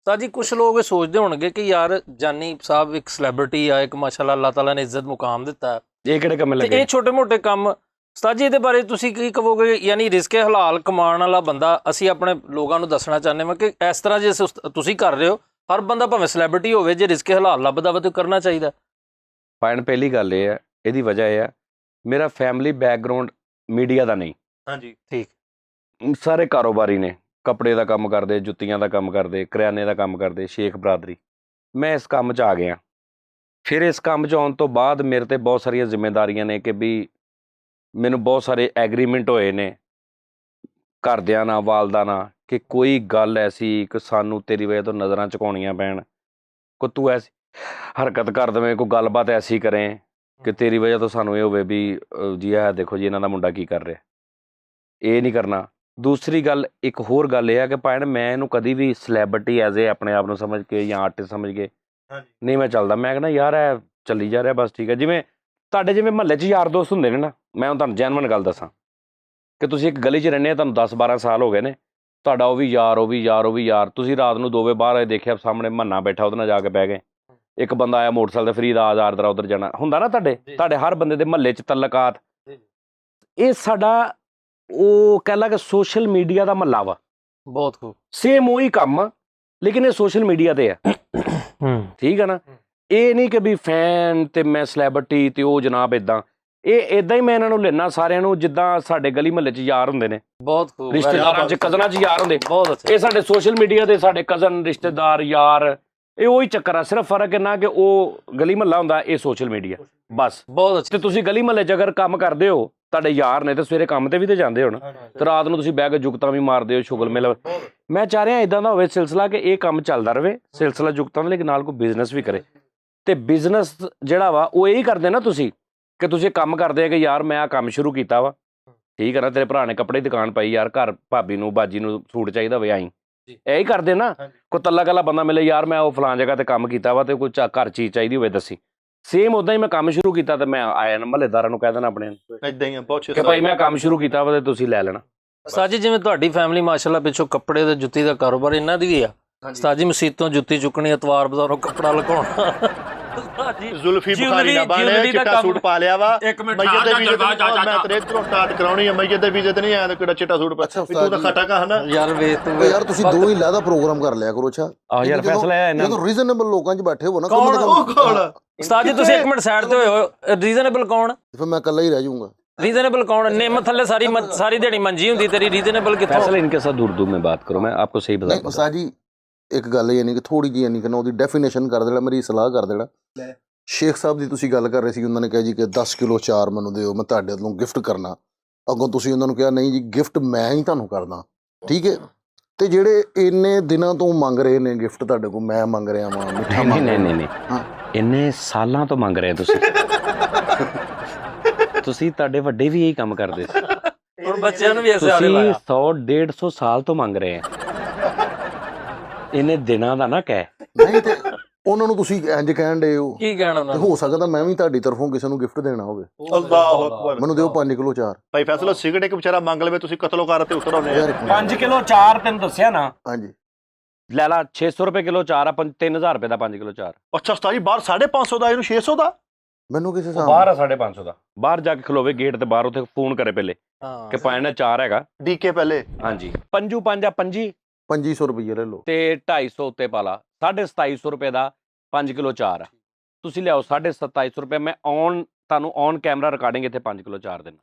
ਤਾਂ ਜੀ ਕੁਝ ਲੋਕ ਇਹ ਸੋਚਦੇ ਹੋਣਗੇ ਕਿ ਯਾਰ ਜਾਨੀ ਸਾਹਿਬ ਇੱਕ ਸੈਲੀਬ੍ਰਿਟੀ ਆ, ਇੱਕ ਮਾਸ਼ਾਅੱਲਾ ਅੱਲਾਹ ਤਾਲਾ ਨੇ ਇੱਜ਼ਤ ਮੁਕਾਮ ਦਿੱਤਾ, ਇਹ ਕਿਹੜੇ ਕੰਮ ਤੇ ਲੱਗੇ? ਇਹ ਛੋਟੇ ਮੋਟੇ ਕੰਮ ਉਸਤਾਦ ਜੀ ਇਹਦੇ ਬਾਰੇ ਤੁਸੀਂ ਕੀ ਕਹੋਗੇ? ਯਾਨੀ ਰਿਜ਼ਕੇ ਹਲਾਲ ਕਮਾਉਣ ਵਾਲਾ ਬੰਦਾ ਅਸੀਂ ਆਪਣੇ ਲੋਕਾਂ ਨੂੰ ਦੱਸਣਾ ਚਾਹੁੰਦੇ ਹਾਂ ਕਿ ਇਸ ਤਰ੍ਹਾਂ ਜੇ ਤੁਸੀਂ ਕਰ ਰਹੇ ਹੋ, ਹਰ ਬੰਦਾ ਭਾਵੇਂ ਸੈਲੀਬ੍ਰਿਟੀ ਹੋਵੇ ਜੇ ਰਿਜ਼ਕੇ ਹਲਾਲ ਲੱਭਦਾ ਵਾ ਤਾਂ ਕਰਨਾ ਚਾਹੀਦਾ। ਪਾਇਣ ਪਹਿਲੀ ਗੱਲ ਇਹ ਹੈ, ਇਹਦੀ ਵਜ੍ਹਾ ਇਹ ਹੈ ਮੇਰਾ ਫੈਮਿਲੀ ਬੈਕਗਰਾਉਂਡ ਮੀਡੀਆ ਦਾ ਨਹੀਂ। ਹਾਂਜੀ ਠੀਕ। ਸਾਰੇ ਕਾਰੋਬਾਰੀ ਨੇ, ਕੱਪੜੇ ਦਾ ਕੰਮ ਕਰਦੇ, ਜੁੱਤੀਆਂ ਦਾ ਕੰਮ ਕਰਦੇ, ਕਰਿਆਨੇ ਦਾ ਕੰਮ ਕਰਦੇ, ਸ਼ੇਖ ਬਰਾਦਰੀ। ਮੈਂ ਇਸ ਕੰਮ 'ਚ ਆ ਗਿਆ। ਫਿਰ ਇਸ ਕੰਮ 'ਚ ਆਉਣ ਤੋਂ ਬਾਅਦ ਮੇਰੇ 'ਤੇ ਬਹੁਤ ਸਾਰੀਆਂ ਜ਼ਿੰਮੇਵਾਰੀਆਂ ਨੇ ਕਿ ਵੀ ਮੈਨੂੰ ਬਹੁਤ ਸਾਰੇ ਐਗਰੀਮੈਂਟ ਹੋਏ ਨੇ ਘਰਦਿਆਂ ਨਾਲ, ਵਾਲਦਾ ਨਾਲ, ਕਿ ਕੋਈ ਗੱਲ ਐਸੀ ਕਿ ਸਾਨੂੰ ਤੇਰੀ ਵਜ੍ਹਾ ਤੋਂ ਨਜ਼ਰਾਂ ਝੁਕਾਉਣੀਆਂ ਪੈਣ, ਕੋ ਤੂੰ ਐਸੀ ਹਰਕਤ ਕਰ ਦੇਵੇਂ, ਕੋਈ ਗੱਲਬਾਤ ਐਸੀ ਕਰੇ ਕਿ ਤੇਰੀ ਵਜ੍ਹਾ ਤੋਂ ਸਾਨੂੰ ਇਹ ਹੋਵੇ ਵੀ ਜੀ ਇਹ ਦੇਖੋ ਜੀ ਇਹਨਾਂ ਦਾ ਮੁੰਡਾ ਕੀ ਕਰ ਰਿਹਾ। ਇਹ ਨਹੀਂ ਕਰਨਾ। ਦੂਸਰੀ ਗੱਲ ਇੱਕ ਹੋਰ ਗੱਲ ਇਹ ਹੈ ਕਿ ਭਾਵੇਂ ਮੈਂ ਇਹਨੂੰ ਕਦੀ ਵੀ ਸੈਲੈਬਰਿਟੀ ਐਜ਼ ਏ ਆਪਣੇ ਆਪ ਨੂੰ ਸਮਝ ਕੇ ਜਾਂ ਆਰਟਿਸਟ ਸਮਝ ਕੇ ਨਹੀਂ ਮੈਂ ਚੱਲਦਾ। ਮੈਂ ਕਹਿੰਦਾ ਯਾਰ ਇਹ ਚੱਲੀ ਜਾ ਰਿਹਾ ਬਸ ਠੀਕ ਹੈ। ਜਿਵੇਂ ਤੁਹਾਡੇ ਜਿਵੇਂ ਮਹੱਲੇ 'ਚ ਯਾਰ ਦੋਸਤ ਹੁੰਦੇ ਨੇ ਨਾ, ਮੈਂ ਹੁਣ ਤੁਹਾਨੂੰ ਜੈਨੂਇਨ ਗੱਲ ਦੱਸਾਂ ਕਿ ਤੁਸੀਂ ਇੱਕ ਗਲੀ 'ਚ ਰਹਿੰਦੇ ਆ, ਤੁਹਾਨੂੰ 10-12 ਸਾਲ ਹੋ ਗਏ ਨੇ, ਤੁਹਾਡਾ ਉਹ ਵੀ ਯਾਰ, ਉਹ ਵੀ ਯਾਰ, ਉਹ ਵੀ ਯਾਰ। ਤੁਸੀਂ ਰਾਤ ਨੂੰ 2 ਵਜੇ ਬਾਹਰ ਆਏ, ਦੇਖਿਆ ਸਾਹਮਣੇ ਮੰਨਾ ਬੈਠਾ, ਉਹਦੇ ਨਾਲ ਜਾ ਕੇ ਬਹਿ ਗਏ। ਇੱਕ ਬੰਦਾ ਆਇਆ ਮੋਟਰਸਾਈਕਲ 'ਤੇ ਫਰੀਦ ਆਜ਼ਾਦ ਦਾ ਉੱਧਰ ਜਾਣਾ ਹੁੰਦਾ ਨਾ। ਤੁਹਾਡੇ ਹਰ ਬੰਦੇ ਦੇ ਮਹੱਲੇ 'ਚ ਤਲਕਾਤ। ਇਹ ਸਾਡਾ ਉਹ ਕਹਿ ਲਾ ਕਿ ਸੋਸ਼ਲ ਮੀਡੀਆ ਦਾ ਮਹੱਲਾ ਵਾ। ਬਹੁਤ ਖੂਬ। ਸੇਮ ਉਹੀ ਕੰਮ ਲੇਕਿਨ ਇਹ ਸੋਸ਼ਲ ਮੀਡੀਆ ਤੇ ਹੈ। ਠੀਕ ਹੈ ਨਾ। ਇਹ ਨਹੀਂ ਕਿ ਵੀ ਫੈਨ ਤੇ ਮੈਂ ਸੈਲੈਬਰਿਟੀ ਤੇ ਉਹ ਜਨਾਬ ਇਦਾਂ। ਇਹ ਇਦਾਂ ਹੀ ਮੈਂ ਇਹਨਾਂ ਨੂੰ ਲੈਣਾ ਸਾਰਿਆਂ ਨੂੰ ਜਿੱਦਾਂ ਸਾਡੇ ਗਲੀ ਮਹੱਲੇ 'ਚ ਯਾਰ ਹੁੰਦੇ ਨੇ, ਬਹੁਤ ਖੂਬ, ਰਿਸ਼ਤੇਦਾਰਾਂ 'ਚ, ਕਜ਼ਨਾਂ 'ਚ ਯਾਰ ਹੁੰਦੇ। ਬਹੁਤ ਅੱਛਾ। ਇਹ ਸਾਡੇ ਸੋਸ਼ਲ ਮੀਡੀਆ ਦੇ ਸਾਡੇ ਕਜ਼ਨ, ਰਿਸ਼ਤੇਦਾਰ, ਯਾਰ, ਇਹ ਉਹੀ ਚੱਕਰ ਆ। ਸਿਰਫ ਫਰਕ ਇੰਨਾ ਕਿ ਉਹ ਗਲੀ ਮਹੱਲਾ ਹੁੰਦਾ, ਇਹ ਸੋਸ਼ਲ ਮੀਡੀਆ ਬਸ। ਬਹੁਤ ਅੱਛਾ। ਤੇ ਤੁਸੀਂ ਗਲੀ ਮਹੱਲੇ 'ਚ ਅਗਰ ਕੰਮ ਕਰਦੇ ਹੋ, ਤੁਹਾਡੇ ਯਾਰ ਨੇ, ਤੇ ਸਵੇਰੇ ਕੰਮ ਤੇ ਵੀ ਤੇ ਜਾਂਦੇ ਹੋ ਨਾ, ਤੇ ਰਾਤ ਨੂੰ ਤੁਸੀਂ ਬਹਿ ਕੇ ਜੁਗਤਾਂ ਵੀ ਮਾਰਦੇ ਹੋ, ਸ਼ੁਗਲ ਮਿਲ। ਮੈਂ ਚਾਹ ਰਿਹਾ ਇਦਾਂ ਦਾ ਹੋਵੇ ਸਿਲਸਿਲਾ ਕਿ ਇਹ ਕੰਮ ਚੱਲਦਾ ਰਹੇ, ਸਿਲਸਿਲਾ ਜੁਗਤਾਂ ਦਾ, ਲੇਕਿਨ ਨਾਲ ਕੋਈ ਬਿਜ਼ਨਸ ਵੀ ਕਰੇ। ਤੇ ਬਿਜ਼ਨਸ ਜਿਹੜਾ ਵਾ ਉਹ ਇਹੀ ਕਰਦੇ ਨਾ ਤੁਸੀਂ ਕਿ ਤੁਸੀਂ ਕੰਮ ਕਰਦੇ ਆ ਕਿ ਯਾਰ ਮੈਂ ਆਹ ਕੰਮ ਸ਼ੁਰੂ ਕੀਤਾ ਵਾ, ਠੀਕ ਹੈ ਨਾ, ਤੇਰੇ ਭਰਾ ਨੇ ਕੱਪੜੇ ਦੀ ਦੁਕਾਨ ਪਾਈ, ਯਾਰ ਘਰ ਭਾਬੀ ਨੂੰ, ਬਾਜੀ ਨੂੰ ਸੂਟ ਚਾਹੀਦਾ ਹੋਵੇ, ਆਈ ਇਹੀ ਕਰਦੇ ਨਾ। ਕੋਈ ਤੱਲਾ ਕੱਲਾ ਬੰਦਾ ਮਿਲੇ, ਯਾਰ ਮੈਂ ਉਹ ਫਲਾਂ ਜਗ੍ਹਾ ਤੇ ਕੰਮ ਕੀਤਾ ਵਾ ਤੇ ਕੋਈ ਘਰ ਚੀਜ਼ ਚਾਹੀਦੀ ਹੋਵੇ ਦੱਸੀ। ਸੇਮ ਉਦਾਂ ਹੀ ਮੈਂ ਕੰਮ ਸ਼ੁਰੂ ਕੀਤਾ ਤੇ ਮੈਂ ਆਇਆ ਨਾ ਮਹੱਲੇਦਾਰਾਂ ਨੂੰ ਕਹਿ ਦੇਣਾ ਆਪਣੇ ਇਦਾਂ ਹੀ ਬਹੁਤ ਕਿ ਭਾਈ ਮੈਂ ਕੰਮ ਸ਼ੁਰੂ ਕੀਤਾ ਵਾ ਤੇ ਤੁਸੀਂ ਲੈ ਲੈਣਾ। ਉਸਤਾਦ ਜੀ ਜਿਵੇਂ ਤੁਹਾਡੀ ਫੈਮਿਲੀ ਮਾਸ਼ਾਅੱਲਾ ਪਿੱਛੋਂ ਕੱਪੜੇ ਤੇ ਜੁੱਤੀ ਦਾ ਕਾਰੋਬਾਰ ਇਹਨਾਂ ਦੀ ਵੀ ਆ। ਉਸਤਾਦ ਜੀ ਮਸੀਤ ਤੋਂ ਜੁੱਤੀ ਚੁੱਕਣੀ, ਅਤਵਾਰ ਬਾਜ਼ਾਰੋਂ ਕੱਪੜਾ ਲਗਾਉਣਾ, ਜ਼ੁਲਫੀ ਬੁਖਾਰੀ ਦਾ ਬਾਣੇ, ਚਿੱਟਾ ਸੂਟ ਪਾ ਲਿਆ ਵਾ। ਮਈਅਤ ਦੇ ਵੀਜ਼ੇ ਤੇ ਮੈਂ ਤੇਰੇ ਤੋਂ ਸਟਾਰਟ ਕਰਾਉਣੀ ਆ। ਮਈਅਤ ਦੇ ਵੀਜ਼ੇ ਤੇ ਨਹੀਂ ਆਇਆ ਤਾਂ ਕਿਹੜਾ ਚਿੱਟਾ ਸੂਟ ਪਾ। ਤੂੰ ਤਾਂ ਖਟਾ ਕਾ ਹਨਾ ਯਾਰ ਵੇ ਤੂੰ ਯਾਰ ਤੁਸੀਂ ਦੋ ਹੀ ਲੈਦਾ ਪ੍ਰੋਗਰਾਮ ਕਰ ਲਿਆ ਕਰੋ। ਅੱਛਾ ਆਹ ਯਾਰ ਫੈਸਲਾ ਹੈ ਇਹਨਾਂ ਜਦੋਂ ਰੀਜ਼ਨੇਬਲ ਲੋਕਾਂ 'ਚ ਬੈਠੇ ਹੋ ਨਾ, ਕੌਣ ਕੌਣ ਉਸਤਾਦ ਜੀ ਤੁਸੀਂ ਇੱਕ ਮਿੰਟ ਸਾਈਡ ਤੇ ਹੋਇਓ। ਰੀਜ਼ਨੇਬਲ ਕੌਣ? ਫਿਰ ਮੈਂ ਇਕੱਲਾ ਹੀ ਰਹਿ ਜਾਊਂਗਾ। रीजनेबल कौन? नियम थल्ले सारी दिहाड़ी मंजी हुंदी तेरी, रीजनेबल किथों? फैसला इनके साथ उर्दू में बात करो, मैं आपको सही बता। नहीं साजी ਇੱਕ ਗੱਲ ਯਾਨੀ ਕਿ ਥੋੜੀ ਜਿਹੀ ਯਾਨੀ ਕਿ ਨਾ ਉਹਦੀ ਡੈਫੀਨੇਸ਼ਨ ਕਰ ਦੇਣਾ, ਮੇਰੀ ਸਲਾਹ ਕਰ ਦੇਣਾ। ਸ਼ੇਖ ਸਾਹਿਬ ਦੀ ਤੁਸੀਂ ਗੱਲ ਕਰ ਰਹੇ ਸੀ, ਉਹਨਾਂ ਨੇ ਕਿਹਾ ਜੀ ਕਿ 10 ਕਿਲੋ ਅਚਾਰ ਮੈਨੂੰ ਦਿਓ, ਮੈਂ ਤੁਹਾਡੇ ਵੱਲੋਂ ਗਿਫਟ ਕਰਨਾ। ਅੱਗੋਂ ਤੁਸੀਂ ਉਹਨਾਂ ਨੂੰ ਕਿਹਾ ਨਹੀਂ ਜੀ ਗਿਫਟ ਮੈਂ ਹੀ ਤੁਹਾਨੂੰ ਕਰਦਾ। ਠੀਕ ਹੈ। ਤੇ ਜਿਹੜੇ ਇੰਨੇ ਦਿਨਾਂ ਤੋਂ ਮੰਗ ਰਹੇ ਨੇ ਗਿਫਟ ਤੁਹਾਡੇ ਕੋਲ, ਮੈਂ ਮੰਗ ਰਿਹਾ ਵਾਂ, ਮਿੱਠਾ ਮੰਗ ਰਿਹਾ। ਨਹੀਂ ਹਾਂ। ਇੰਨੇ ਸਾਲਾਂ ਤੋਂ ਮੰਗ ਰਹੇ ਤੁਸੀਂ ਤੁਸੀਂ ਤੁਹਾਡੇ ਵੱਡੇ ਵੀ ਇਹੀ ਕੰਮ ਕਰਦੇ ਸੀ। ਹੁਣ ਬੱਚਿਆਂ ਨੂੰ ਵੀ ਐਸੇ ਆਰੇ ਤੁਸੀਂ ਲਾਇਆ 100-150 ਸਾਲ ਤੋਂ ਮੰਗ ਰਹੇ ਆ। ਇਹਨੇ ਦਿਨਾਂ ਦਾ ਨਾ ਕਹਿ। ਨਹੀਂ ਤੇ ਉਹਨਾਂ ਨੂੰ ਤੁਸੀਂ ਇੰਜ ਕਹਿਣ ਡਏ ਹੋ, ਕੀ ਕਹਿਣਾ ਉਹਨਾਂ ਤੇ ਨੂੰ ਹੋ ਸਕਦਾ ਮੈਂ ਵੀ ਤੁਹਾਡੀ ਤਰਫੋਂ ਕਿਸੇ ਨੂੰ ਗਿਫਟ ਦੇਣਾ ਹੋਵੇ। ਅੱਲਾਹੁ ਅਕਬਰ। ਮੈਨੂੰ ਦਿਓ 5 ਕਿਲੋ ਚਾਰ। ਭਾਈ ਫੈਸਲਾ ਸਿਗਰਟ ਇੱਕ ਵਿਚਾਰਾ ਮੰਗ ਲਵੇ, ਤੁਸੀਂ ਕਤਲੋਕਾਰ ਤੇ ਉਤਰ ਆਉਂਦੇ ਆ। ਯਾਰ 5 ਕਿਲੋ 4 ਤੈਨੂੰ ਦੱਸਿਆ ਨਾ, ਹਾਂਜੀ ਲੈ ਲਾ 600 ਰੁਪਏ ਕਿਲੋ 4 ਆ, 3000 ਰੁਪਏ ਦਾ 5 ਕਿਲੋ 4। ਅੱਛਾ ਉਸਤਾਦ ਜੀ, ਬਾਹਰ 550 ਦਾ, ਇਹਨੂੰ 600 ਦਾ। ਮੈਨੂੰ ਕਿਸੇ ਬਾਹਰ ਹਿਸਾਬ ਆ 550 ਦਾ, ਬਾਹਰ ਜਾ ਕੇ ਖਲੋਵੇ ਗੇਟ ਤੇ ਬਾਹਰ, ਉੱਥੇ ਫੋਨ ਕਰੇ ਪਹਿਲੇ ਕਿ ਪਾਇਣਾ 4 ਹੈਗਾ। ਡੀਕੇ ਪਹਿਲੇ ਹਾਂਜੀ, ਪੰਜੂ 5 ਆ 25 2500 ਰੁਪਏ ਲੈ ਲਓ। ਤੇ 250 ਉੱਤੇ ਪਾ ਲਾ, 2750 ਰੁਪਏ ਦਾ 5 ਕਿਲੋ 4 ਆ। ਤੁਸੀਂ ਲਿਆਓ 2750 ਰੁਪਏ, ਮੈਂ ਤੁਹਾਨੂੰ ਔਨ ਕੈਮਰਾ ਰਿਕਾਰਡਿੰਗ ਇੱਥੇ 5 ਕਿਲੋ 4 ਦੇਣਾ।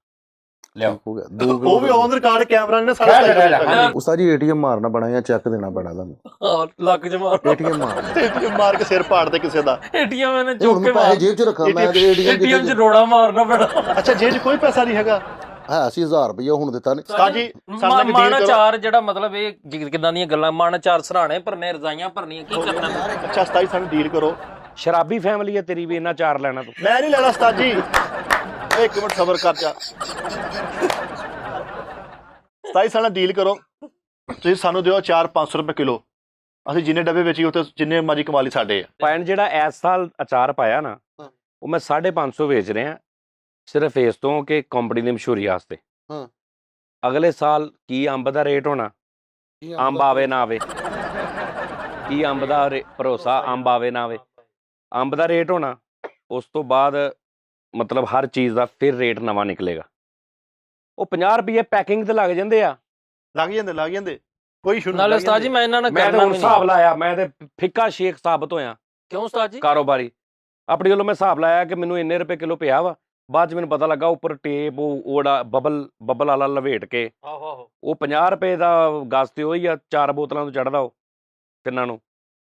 ਲਿਆਓ। ਹੋ ਗਿਆ 2 ਉਹ ਵੀ ਔਨ ਰਿਕਾਰਡ ਕੈਮਰਾ ਨੇ ਰਹਿ ਜਾ। ਸਾਰਾ ਉਸਤਾਦ ਜੀ ATM ਮਾਰਨਾ ਪੈਣਾ ਜਾਂ ਚੈੱਕ ਦੇਣਾ ਪੈਣਾ ਤੁਹਾਨੂੰ? ਲੱਕ ਜਮਾ ATM ਮਾਰਨਾ। ਤੇ ਮਾਰ ਕੇ ਸਿਰ ਪਾੜ ਦੇ ਕਿਸੇ ਦਾ। ਏਟੀਐਮ ਇਹਨੇ ਤੇ ਹੁਣ ਚੁੱਕ ਮੈਂ ਕੇ ਪੈਸੇ ਮਾਰ ਜੇਬ 'ਚ ਰੱਖਾਂ, ਮੈਂ ਤੇ ਏਟੀਐਮ 'ਚ ATM ਰੋੜਾ ਮਾਰਨਾ ਪੈਣਾ। ਅੱਛਾ ਜੇਬ 'ਚ ਕੋਈ ਪੈਸਾ ਨਹੀਂ ਹੈਗਾ ਹੈ ਸੀ 1000 ਰੁਪਏ, ਹੁਣ ਦਿੱਤਾ ਨਹੀਂ। ਉਸਤਾਦ ਜੀ ਸਾਡਾ ਵੀ ਮਾਣਾ ਡੀਲ ਕਰੋ। ਚਾਰ ਜਿਹੜਾ ਮਤਲਬ ਇਹ ਕਿਦਾਂ ਦੀਆਂ ਗੱਲਾਂ, ਮਾਣਾ ਚਾਰ ਸਰਾਣੇ ਭਰਨੇ, ਰਜ਼ਾਈਆਂ ਭਰਨੀਆਂ, ਕੀ ਕਰਨਾ? ਅੱਛਾ ਉਸਤਾਦ ਜੀ ਸਾਨੂੰ ਡੀਲ ਕਰੋ। ਸ਼ਰਾਬੀ ਫੈਮਿਲੀ ਹੈ ਤੇਰੀ ਵੀ, ਇੰਨਾ 4 ਲੈਣਾ ਤੂੰ? ਮੈਂ ਨਹੀਂ ਲੈਣਾ ਉਸਤਾਦ ਜੀ, ਇੱਕ ਮਿੰਟ ਸਬਰ ਕਰ ਜਾ। ਉਸਤਾਦ ਜੀ ਸਾਡਾ ਡੀਲ ਕਰੋ, ਤੁਸੀਂ ਸਾਨੂੰ ਦਿਓ 4-500 ਰੁਪਏ ਕਿਲੋ, ਅਸੀਂ ਜਿੰਨੇ ਡੱਬੇ ਵੇਚੀ ਉੱਥੇ ਜਿੰਨੇ ਮਰਜ਼ੀ ਕਮਾ ਲਈ ਸਾਡੇ ਆ। ਪੈਣ ਜਿਹੜਾ ਇਸ ਸਾਲ ਅਚਾਰ ਪਾਇਆ ਨਾ, ਉਹ ਮੈਂ 550 ਵੇਚ ਰਿਹਾ, ਸਿਰਫ ਇਸ ਤੋਂ ਕਿ ਕੰਪਨੀ ਦੀ ਮਸ਼ਹੂਰੀ ਵਾਸਤੇ। ਹਾਂ। ਅਗਲੇ ਸਾਲ ਕੀ ਅੰਬ ਦਾ ਰੇਟ ਹੋਣਾ, ਅੰਬ ਆਵੇ ਨਾ ਆਵੇ, ਕੀ ਅੰਬ ਦਾ ਭਰੋਸਾ, ਅੰਬ ਆਵੇ ਨਾ ਆਵੇ, ਅੰਬ ਦਾ ਰੇਟ ਹੋਣਾ। ਉਸ ਤੋਂ ਬਾਅਦ ਮਤਲਬ ਹਰ ਚੀਜ਼ ਦਾ ਫਿਰ ਰੇਟ ਨਵਾਂ ਨਿਕਲੇਗਾ। ਉਹ 50 ਰੁਪਏ ਪੈਕਿੰਗ ਤੇ ਲੱਗ ਜਾਂਦੇ ਆ। ਲੱਗ ਜਾਂਦੇ ਕੋਈ ਇਸ਼ੂ ਨਹੀਂ। ਨਾਲੇ ਉਸਤਾਦ ਜੀ ਮੈਂ ਇਹਨਾਂ ਨਾਲ ਮੈਂ ਤਾਂ ਕਰਨਾ ਹੁਣ ਵੀ ਹਿਸਾਬ ਨਹੀਂ। ਲਾਇਆ, ਮੈਂ ਤੇ ਫਿੱਕਾ ਸ਼ੇਖ ਸਾਬਤ ਹੋਇਆ ਕਿਉਂ ਉਸਤਾਦ ਜੀ? ਕਾਰੋਬਾਰੀ। ਆਪਣੀ ਵੱਲੋਂ ਮੈਂ ਹਿਸਾਬ ਲਾਇਆ ਕਿ ਮੈਨੂੰ ਇੰਨੇ ਰੁਪਏ ਕਿਲੋ ਪਿਆ ਵਾ, ਬਾਅਦ ਚ ਮੈਨੂੰ ਪਤਾ ਲੱਗਾ ਉੱਪਰ ਟੇਪ ਉਹੜਾ ਬਬਲ ਵਾਲਾ ਲਵੇਟ ਕੇ ਆਹੋ ਉਹ 50 ਰੁਪਏ ਦਾ ਗਜ਼ ਤੇ ਉਹੀ ਆ, 4 ਬੋਤਲਾਂ ਤੋਂ ਚੜਦਾ ਉਹ ਤਿੰਨਾਂ ਨੂੰ,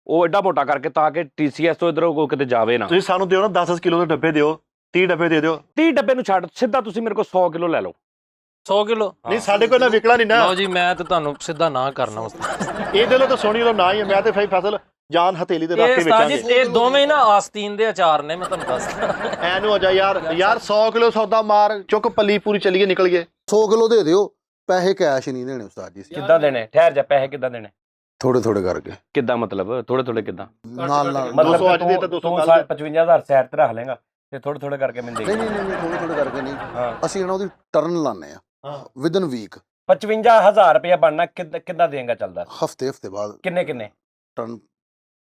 ਉਹ ਐਡਾ ਮੋਟਾ ਕਰਕੇ ਤਾਂ ਕਿ TCS ਤੋਂ ਇਧਰੋਂ ਕੋਈ ਕਿਤੇ ਜਾਵੇ ਨਾ। ਤੁਸੀਂ ਸਾਨੂੰ ਦਿਓ ਨਾ 10 ਕਿਲੋ ਦੇ ਡੱਬੇ ਦਿਓ, 30 ਡੱਬੇ ਦੇ ਦਿਓ। 30 ਡੱਬੇ ਨੂੰ ਛੱਡ, ਸਿੱਧਾ ਤੁਸੀਂ ਮੇਰੇ ਕੋਲ 100 ਕਿਲੋ ਲੈ ਲਓ। 100 ਕਿਲੋ ਨਹੀਂ ਸਾਡੇ ਕੋਲ ਨਾ ਵਿਕਣਾ ਨਹੀਂ ਨਾ। ਲਓ ਜੀ, ਮੈਂ ਤੇ ਤੁਹਾਨੂੰ ਸਿੱਧਾ ਨਾ ਕਰਨਾ ਉਸਤਾਦ। ਇਹ ਦੇ ਲੋ ਤਾਂ ਸੋਣੀ ਲੋ ਨਾ ਹੀ ਹੈ, ਮੈਂ ਤੇ ਫੈਸਲ ਜਾਨ ਹਥੇਲੀ ਤੇ ਰੱਖ ਇਹ ਕੇ ਉਸਤਾਦ ਜੀ ਵੇਚਾਂਗੇ। ਇਹ ਦੋਵੇਂ ਨਾ ਆਸਤੀਨ ਦੇ ਅਚਾਰ ਨੇ, ਮੈਂ ਤੁਹਾਨੂੰ ਦੱਸਦਾ। ਐਨੂੰ ਹੋ ਜਾ ਯਾਰ 100 ਕਿਲੋ ਸੌਦਾ ਮਾਰ ਚੁੱਕ, ਪੱਲੀ ਪੂਰੀ ਚੱਲੀਏ, ਨਿਕਲ ਗਏ। 100 ਕਿਲੋ ਦੇ ਦਿਓ, ਪੈਸੇ ਕੈਸ਼ ਨਹੀਂ ਦੇਣੇ ਉਸਤਾਦ ਜੀ। ਕਿੱਦਾਂ ਦੇਣੇ? ਠਹਿਰ ਜਾ, ਪੈਸੇ ਕਿੱਦਾਂ ਦੇਣੇ? ਥੋੜੇ ਥੋੜੇ ਕਰਕੇ ਕਿੱਦਾਂ ਮਤਲਬ ਥੋੜੇ ਥੋੜੇ ਕਿੱਦਾਂ? ਨਾਲ ਨਾਲ। ਮਤਲਬ 200 ਅੱਜ ਦੇ ਤਾਂ 200 ਕੱਲ੍ਹ ਦੇ। 55000 ਸਾਈਡ ਤੇ ਰੱਖ ਲੇਗਾ ਤੇ ਥੋੜੇ ਥੋੜੇ ਕਰਕੇ ਮੈਨੂੰ ਨਹੀਂ ਦੇ। ਨਹੀਂ ਥੋੜੇ ਥੋੜੇ ਕਰਕੇ ਨਹੀਂ, ਹਾਂ, ਅਸੀਂ ਇਹਨਾਂ ਉਹਦੀ ਟਰਨ ਲਾਣੇ ਆ ਹਾਂ। ਵਿਦਨ ਵੀਕ, 55000 ਰੁਪਇਆ ਬਣਨਾ ਕਿੱਦਾਂ ਦੇਂਗਾ? ਚੱਲਦਾ ਹਫਤੇ ਬਾਅਦ ਕਿੰਨੇ ਟਰਨ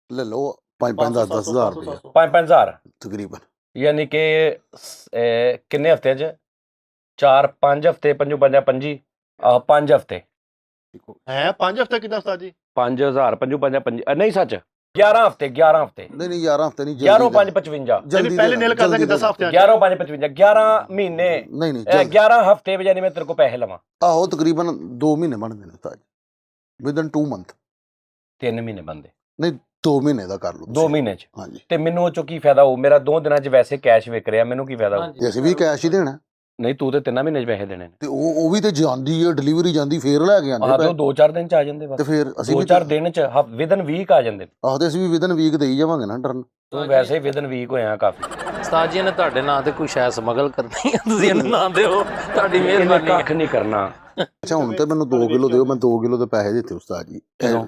ਲੈ ਲਓ, 5-10,000 ਰੁਪਏ 5-5000 ਤਕਰੀਬਨ। ਯਾਨੀ ਕਿ ਕਿੰਨੇ ਹਫ਼ਤਿਆਂ 'ਚ? 4-5 ਹਫ਼ਤੇ, 5-5 5 ਹਫ਼ਤੇ ਹੈ 5 ਹਫ਼ਤੇ ਕਿਦਾਂ ਉਸਤਾਦ ਜੀ? 5000 5-5 ਨਹੀਂ ਸੱਚ 11 ਹਫ਼ਤੇ 11 ਹਫ਼ਤੇ ਨਹੀਂ 11 ਹਫਤੇ ਨਹੀਂ, 11-5-55 ਨਹੀਂ ਪਹਿਲੇ ਨਿਲ ਕਰ ਦਾਂਗੇ 10 ਹਫ਼ਤਿਆਂ 11-5-55 11 ਮਹੀਨੇ ਨਹੀਂ 11 ਹਫ਼ਤੇ ਵਿੱਚ ਯਾਨੀ ਮੈਂ ਤੇਰੇ ਕੋਲ ਪੈਸੇ ਲਵਾਂ। ਆਹੋ ਤਕਰੀਬਨ 2 ਮਹੀਨੇ ਬਣਦੇ ਨੇ ਉਸਤਾਦ ਜੀ, ਵਿਦਨ 2 ਮੰਥ। 3 ਮਹੀਨੇ ਬੰਦੇ, ਨਹੀਂ 2 ਮਹੀਨੇ ਦਾ ਕਰ ਲਓ 2 ਤੁਸੀਂ। ਮਹੀਨੇ 'ਚ। ਹਾਂਜੀ, ਤੇ ਮੈਨੂੰ ਉਹ 'ਚੋਂ ਕੀ ਫਾਇਦਾ ਹੋਊ? ਮੇਰਾ 2 ਦਿਨਾਂ 'ਚ ਵੈਸੇ ਕੈਸ਼ ਵਿਕ ਰਿਹਾ, ਮੈਨੂੰ ਕੀ ਫਾਇਦਾ ਹੋਊ? ਤੇ ਅਸੀਂ ਵੀ ਕੈਸ਼ ਹੀ ਦੇਣਾ। ਨਹੀਂ ਤੂੰ ਤੇ 3 ਮਹੀਨੇ 'ਚ ਪੈਸੇ ਦੇਣੇ ਨੇ। ਤੇ ਉਹ ਵੀ ਤੇ ਜਾਂਦੀ ਹੈ, ਡਿਲੀਵਰੀ ਜਾਂਦੀ ਫੇਰ ਲੈ ਕੇ ਆਹ ਆਉਂਦੇ ਤੇ ਉਹ 2-4 ਦਿਨ 'ਚ ਆ ਜਾਂਦੇ ਤੇ ਬਸ। ਫਿਰ ਅਸੀਂ ਵੀ 2-4 ਦਿਨ 'ਚ ਵਿਦਨ ਵੀਕ ਆ ਜਾਂਦੇ। ਆਹੋ ਤੇ ਅਸੀਂ ਵੀ ਵਿਦਨ ਵੀਕ ਦੇਈ ਜਾਵਾਂਗੇ ਨਾ ਟਰਨ। ਤੂੰ ਵੈਸੇ ਹੀ ਵਿਦਨ ਵੀਕ ਹੋਇਆ ਕਾਫੀ। ਉਸਤਾਦ ਜੀ ਨੇ ਤੁਹਾਡੇ ਨਾਂ ਤੇ ਕੋਈ ਸ਼ਾਇਦ ਸਮਗਲ ਕਰਨੀ ਹੈ, ਤੁਸੀਂ ਇਹਨੂੰ ਨਾ ਦਿਓ, ਤੁਹਾਡੀ ਇਹਨੇ ਮਿਹਰਬਾਨੀ ਹੈ। ਕੱਖ ਨਹੀਂ ਕਰਨਾ। ਅੱਛਾ ਹੁਣ ਤੇ ਮੈਨੂੰ 2 ਕਿਲੋ ਦਿਓ, ਮੈਂ 2 ਕਿਲੋ ਦੇ ਪੈਸੇ ਦਿੱਤੇ ਉਸਤਾਦ ਜੀ। ਕਿਦੋਂ?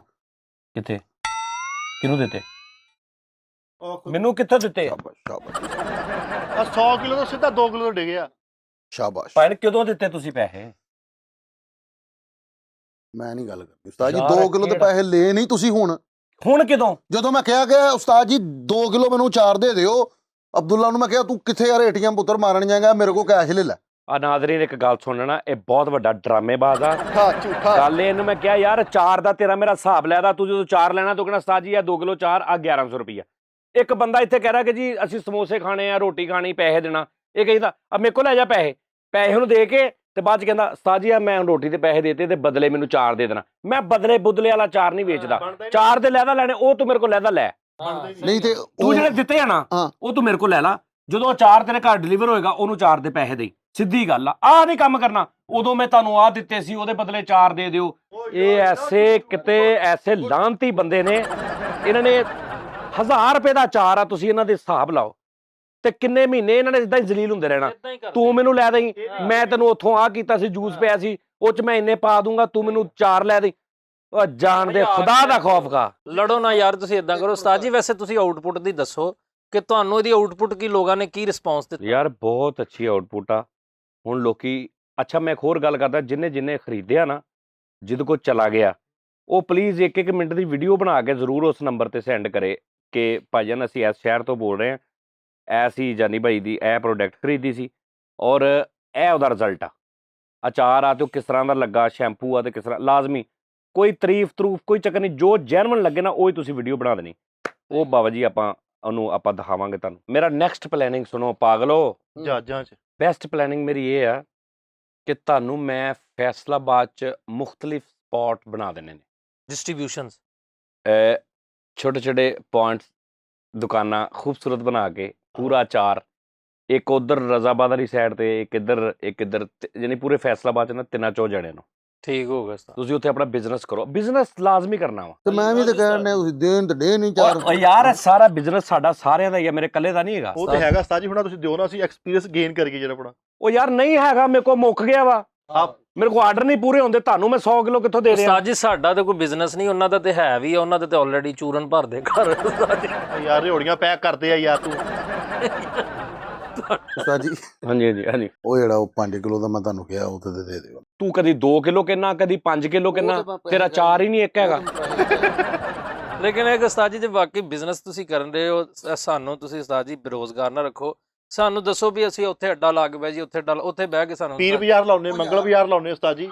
ਕਿੱਥੇ? ਕਿਹਨੂੰ ਦਿੱਤੇ? ਮੈਨੂੰ ਕਿੱਥੋਂ ਦਿੱਤੇ? ਸ਼ਾਬਾਸ਼ ਸ਼ਾਬਾਸ਼ 100 ਕਿਲੋ ਤੋਂ ਸਿੱਧਾ 2 ਕਿਲੋ ਡਿੱਗਿਆ। ਸ਼ਾਬਾਸ਼। ਭਾਈ ਕਿਦੋਂ ਦਿੱਤੇ ਤੁਸੀਂ ਪੈਸੇ? ਮੈਂ ਨਹੀਂ ਗੱਲ ਕਰਦੀ ਉਸਤਾਦ ਜੀ, ਯਾਰ 2 ਕਿਲੋ ਦੇ ਕਿਹੜਾ? ਪੈਸੇ ਲਏ ਨਹੀਂ ਤੁਸੀਂ ਹੁਣ। ਹੁਣ ਕਿਦੋਂ? ਜਦੋਂ ਮੈਂ ਕਿਹਾ ਕਿ ਉਸਤਾਦ ਜੀ 2 ਕਿਲੋ ਮੈਨੂੰ 4 ਦੇ ਦਿਓ, ਅਬਦੁੱਲਾ ਨੂੰ ਮੈਂ ਕਿਹਾ ਤੂੰ ਕਿੱਥੇ ਯਾਰ ATM ਪੁੱਤਰ ਮਾਰਨ ਜਾਏਗਾ, ਮੇਰੇ ਕੋਲ ਕੈਸ਼ ਲੈ ਲੈ। ਆ ਨਾਜ਼ਰੀਨ ਇੱਕ ਗੱਲ ਸੁਣਨਾ, ਇਹ ਬਹੁਤ ਵੱਡਾ ਡਰਾਮੇਬਾਜ਼ ਆ। ਝੂਠਾ ਗੱਲ ਇਹਨੂੰ ਮੈਂ ਕਿਹਾ ਯਾਰ 4 ਦਾ ਤੇਰਾ ਮੇਰਾ ਹਿਸਾਬ ਲੈਦਾ, ਤੂੰ ਜਦੋਂ 4 ਲੈਣਾ ਤੂੰ ਕਹਿਣਾ ਉਸਤਾਦ ਜੀ ਆ 2 ਕਿਲੋ 4 ਆ 1100 ਰੁਪਈਆ। ਇੱਕ ਬੰਦਾ ਇੱਥੇ ਕਹਿ ਰਿਹਾ ਕਿ ਜੀ ਅਸੀਂ ਸਮੋਸੇ ਖਾਣੇ ਆ, ਰੋਟੀ ਖਾਣੀ, ਪੈਸੇ ਦੇਣਾ। ਇਹ ਕਹਿੰਦਾ ਆ ਮੇਰੇ ਕੋਲ ਲੈ ਜਾ ਪੈਸੇ ਉਹਨੂੰ ਦੇ ਕੇ ਤੇ ਬਾਅਦ ਚ ਕਹਿੰਦਾ ਉਸਤਾਦ ਜੀ ਆ ਮੈਂ ਰੋਟੀ ਦੇ ਪੈਸੇ ਦੇਤੇ ਤੇ ਬਦਲੇ ਮੈਨੂੰ 4 ਦੇ ਦੇਣਾ। ਮੈਂ ਬਦਲੇ ਬੁਦਲੇ ਵਾਲਾ 4 ਨਹੀਂ ਵੇਚਦਾ। 4 ਦੇ ਲੈਦਾ ਲੈਣੇ ਉਹ ਤੂੰ ਮੇਰੇ ਕੋਲ ਲੈਦਾ ਲੈ। ਨਹੀਂ ਤੇ ਤੂੰ ਜਿਹੜੇ ਦਿੱਤੇ ਆ ਨਾ ਹਾਂ। ਉਹ ਤੂੰ ਮੇਰੇ ਕੋਲ ਲੈ ਲਾ। ਜਦੋਂ 4 ਤੇਰੇ ਘਰ ਡਿਲੀਵਰ ਹੋਏਗਾ ਉਹਨੂੰ 4 ਦੇ ਪੈਸੇ ਦੇ। ਸਿੱਧੀ ਗੱਲ ਆ, ਆਹ ਨਹੀਂ ਕੰਮ ਕਰਨਾ। ਉਦੋਂ ਮੈਂ ਤੁਹਾਨੂੰ ਆਹ ਦਿੱਤੇ ਸੀ ਉਹਦੇ ਬਦਲੇ 4 ਦੇ ਦਿਓ। ਇਹ ਐਸੇ ਕਿਤੇ ਐਸੇ ਲਾਂਤੀ ਬੰਦੇ ਨੇ, ਇਹਨਾਂ ਨੇ 1000 ਰੁਪਏ ਦਾ ਅਚਾਰ ਆ, ਤੁਸੀਂ ਇਹਨਾਂ ਦੇ ਹਿਸਾਬ ਲਾਓ, ਤੇ ਕਿੰਨੇ ਮਹੀਨੇ ਇਹਨਾਂ ਨੇ ਇਦਾਂ ਹੀ ਜ਼ਲੀਲ ਹੁੰਦੇ ਰਹਿਣਾ। ਤੂੰ ਮੈਨੂੰ ਲੈ ਦੇਈਂ, ਮੈਂ ਤੈਨੂੰ ਉੱਥੋਂ ਆ ਕੀਤਾ ਸੀ, ਜੂਸ ਪਿਆ ਸੀ, ਉਹ ਚ ਮੈਂ ਇੰਨੇ ਪਾ ਦੂੰਗਾ, ਤੂੰ ਮੈਨੂੰ 4 ਲੈ ਦੇ। ਉਹ ਜਾਣ ਦੇ, ਖੁਦਾ ਦਾ ਖੌਫ ਖਾ। ਲੜੋ ਨਾ ਯਾਰ, ਤੁਸੀਂ ਇਦਾਂ ਕਰੋ ਉਸਤਾਦ ਜੀ, ਵੈਸੇ ਤੁਸੀਂ ਆਊਟਪੁੱਟ ਦੀ ਦੱਸੋ ਕਿ ਤੁਹਾਨੂੰ ਇਹਦੀ ਆਊਟਪੁੱਟ ਕੀ, ਲੋਕਾਂ ਨੇ ਕੀ ਰਿਸਪੌਂਸ ਦਿੱਤਾ? ਯਾਰ ਬਹੁਤ ਅੱਛੀ ਆਊਟਪੁੱਟ ਆ। ਹੁਣ ਲੋਕੀ, ਅੱਛਾ ਮੈਂ ਇੱਕ ਹੋਰ ਗੱਲ ਕਰਦਾ, ਜਿੰਨੇ ਖਰੀਦਿਆ ਨਾ, ਜਿਹਦੇ ਕੋਲ ਚਲਾ ਗਿਆ, ਉਹ ਪਲੀਜ਼ 1-1 ਮਿੰਟ ਦੀ ਵੀਡੀਓ ਬਣਾ ਕੇ ਜ਼ਰੂਰ ਉਸ ਨੰਬਰ ਤੇ ਸੈਂਡ ਕਰੇ ਕਿ ਭਾਈਜਾਨ ਅਸੀਂ ਇਸ ਸ਼ਹਿਰ ਤੋਂ ਬੋਲ ਰਹੇ ਹਾਂ, ਐਸੀ ਜਾਨੀ ਭਾਈ ਦੀ ਇਹ ਪ੍ਰੋਡਕਟ ਖਰੀਦੀ ਸੀ ਔਰ ਇਹ ਉਹਦਾ ਰਿਜ਼ਲਟ ਆ, ਅਚਾਰ ਆ ਤੇ ਉਹ ਕਿਸ ਤਰ੍ਹਾਂ ਦਾ ਲੱਗਾ, ਸ਼ੈਂਪੂ ਆ ਤੇ ਕਿਸ ਤਰ੍ਹਾਂ, ਲਾਜ਼ਮੀ ਕੋਈ ਤਾਰੀਫ ਕੋਈ ਚੱਕਰ ਨਹੀਂ, ਜੋ ਜੈਨੂਇਨ ਲੱਗੇ ਨਾ ਉਹ ਹੀ ਤੁਸੀਂ ਵੀਡੀਓ ਬਣਾ ਦੇਣੀ। ਉਹ ਬਾਬਾ ਜੀ ਆਪਾਂ ਦਿਖਾਵਾਂਗੇ ਤੁਹਾਨੂੰ। ਮੇਰਾ ਨੈਕਸਟ ਪਲੈਨਿੰਗ ਸੁਣੋ ਪਾਗਲੋ, ਜਹਾਜ਼ਾਂ 'ਚ ਬੈਸਟ ਪਲੈਨਿੰਗ ਮੇਰੀ ਇਹ ਆ ਕਿ ਤੁਹਾਨੂੰ ਮੈਂ ਫੈਸਲਾਬਾਦ 'ਚ ਮੁਖਤਲਿਫ ਸਪੌਟ ਬਣਾ ਦੇਣੇ ਨੇ, ਡਿਸਟ੍ਰੀਬਿਊਸ਼ਨਸ, ਛੋਟੇ ਪੁਆਇੰਟਸ, ਦੁਕਾਨਾਂ ਖੂਬਸੂਰਤ ਬਣਾ ਕੇ, ਪੂਰਾ ਚਾਰ, ਇੱਕ ਉਧਰ ਰਜ਼ਾਬਾਦ ਵਾਲੀ ਸਾਈਡ ਤੇ, ਇੱਕ ਇੱਧਰ ਯਾਨੀ ਪੂਰੇ ਫੈਸਲਾਬਾਦ 'ਚ ਨਾ 3-4 ਜਣਿਆਂ ਨੂੰ। ਠੀਕ ਹੋ ਗਿਆ ਉਸਤਾਦ। ਤੁਸੀਂ ਉੱਥੇ ਆਪਣਾ ਬਿਜ਼ਨਸ ਕਰੋ, ਬਿਜ਼ਨਸ ਲਾਜ਼ਮੀ ਕਰਨਾ ਵਾ। ਤੇ ਮੈਂ ਵੀ ਤਾਂ ਕਹਿਣ ਡਿਆ, ਤੁਸੀਂ ਦੇਣ ਤੇ ਦੇ ਨਹੀਂ 4। ਉਹ ਯਾਰ ਇਹ ਸਾਰਾ ਬਿਜ਼ਨਸ ਸਾਡਾ ਸਾਰਿਆਂ ਦਾ ਹੀ ਆ, ਮੇਰੇ ਇਕੱਲੇ ਦਾ ਨਹੀਂ ਹੈਗਾ। ਉਹ ਤੇ ਹੈਗਾ ਉਸਤਾਦ ਜੀ, ਹੁਣ ਤੁਸੀਂ ਦਿਓ ਨਾ, ਅਸੀਂ ਐਕਸਪੀਰੀਅੰਸ ਗੇਨ ਕਰੀਏ ਜਿਹੜਾ ਆਪਣਾ। ਉਹ ਯਾਰ ਨਹੀਂ ਹੈਗਾ, ਮੇਰੇ ਕੋਲ ਮੁੱਕ ਗਿਆ ਵਾ, ਮੇਰੇ ਕੋਲ ਆਰਡਰ ਨਹੀਂ ਪੂਰੇ ਹੁੰਦੇ, ਤੁਹਾਨੂੰ ਮੈਂ 100 ਕਿਲੋ ਕਿੱਥੋਂ ਦੇ ਦਿਆਂ? ਉਸਤਾਦ ਜੀ ਸਾਡਾ ਤਾਂ ਕੋਈ ਬਿਜ਼ਨਸ ਨਹੀਂ, ਉਹਨਾਂ ਦਾ ਤੇ ਹੈ ਵੀ, ਉਹਨਾਂ ਦੇ ਤੇ ਆਲਰੇਡੀ ਚੂਰਨ ਭਰਦੇ ਘਰ। ਯਾਰ ਰਿਓੜੀਆਂ ਪੈਕ ਕਰਦੇ ਆ ਯਾਰ ਤੂੰ। ਉਸਤਾਦ ਜੀ ਹਾਂਜੀ ਉਹ ਜਿਹੜਾ ਉਹ 5 ਕਿਲੋ ਦਾ ਮੈਂ ਤੁਹਾਨੂੰ ਕਿਹਾ, ਉਹ ਤੇ ਦੇ ਦਿਓ। ਤੂੰ ਕਦੀ 2 ਕਿਲੋ ਕਿੰਨਾ, ਕਦੀ 5 ਕਿਲੋ ਕਿੰਨਾ, ਤੇਰਾ 4 ਹੀ ਨਹੀਂ ਇੱਕ ਹੈਗਾ। ਲੇਕਿਨ ਇਹ ਉਸਤਾਦ ਜੀ ਜੇ ਵਾਕਈ ਬਿਜ਼ਨਸ ਤੁਸੀਂ ਕਰਨ ਰਹੇ ਹੋ, ਸਾਨੂੰ ਤੁਸੀਂ ਉਸਤਾਦ ਜੀ ਬੇਰੋਜ਼ਗਾਰ ਨਾ ਰੱਖੋ, ਸਾਨੂੰ ਦੱਸੋ ਵੀ ਅਸੀਂ ਉੱਥੇ ਅੱਡਾ ਲੱਗ ਪਿਆ ਜੀ, ਉੱਥੇ ਬਹਿ ਕੇ ਸਾਨੂੰ ਪੀਰ ਬਾਜ਼ਾਰ ਲਾਉਨੇ, ਮੰਗਲ ਬਾਜ਼ਾਰ ਲਾਉਨੇ ਉਸਤਾਦ ਜੀ।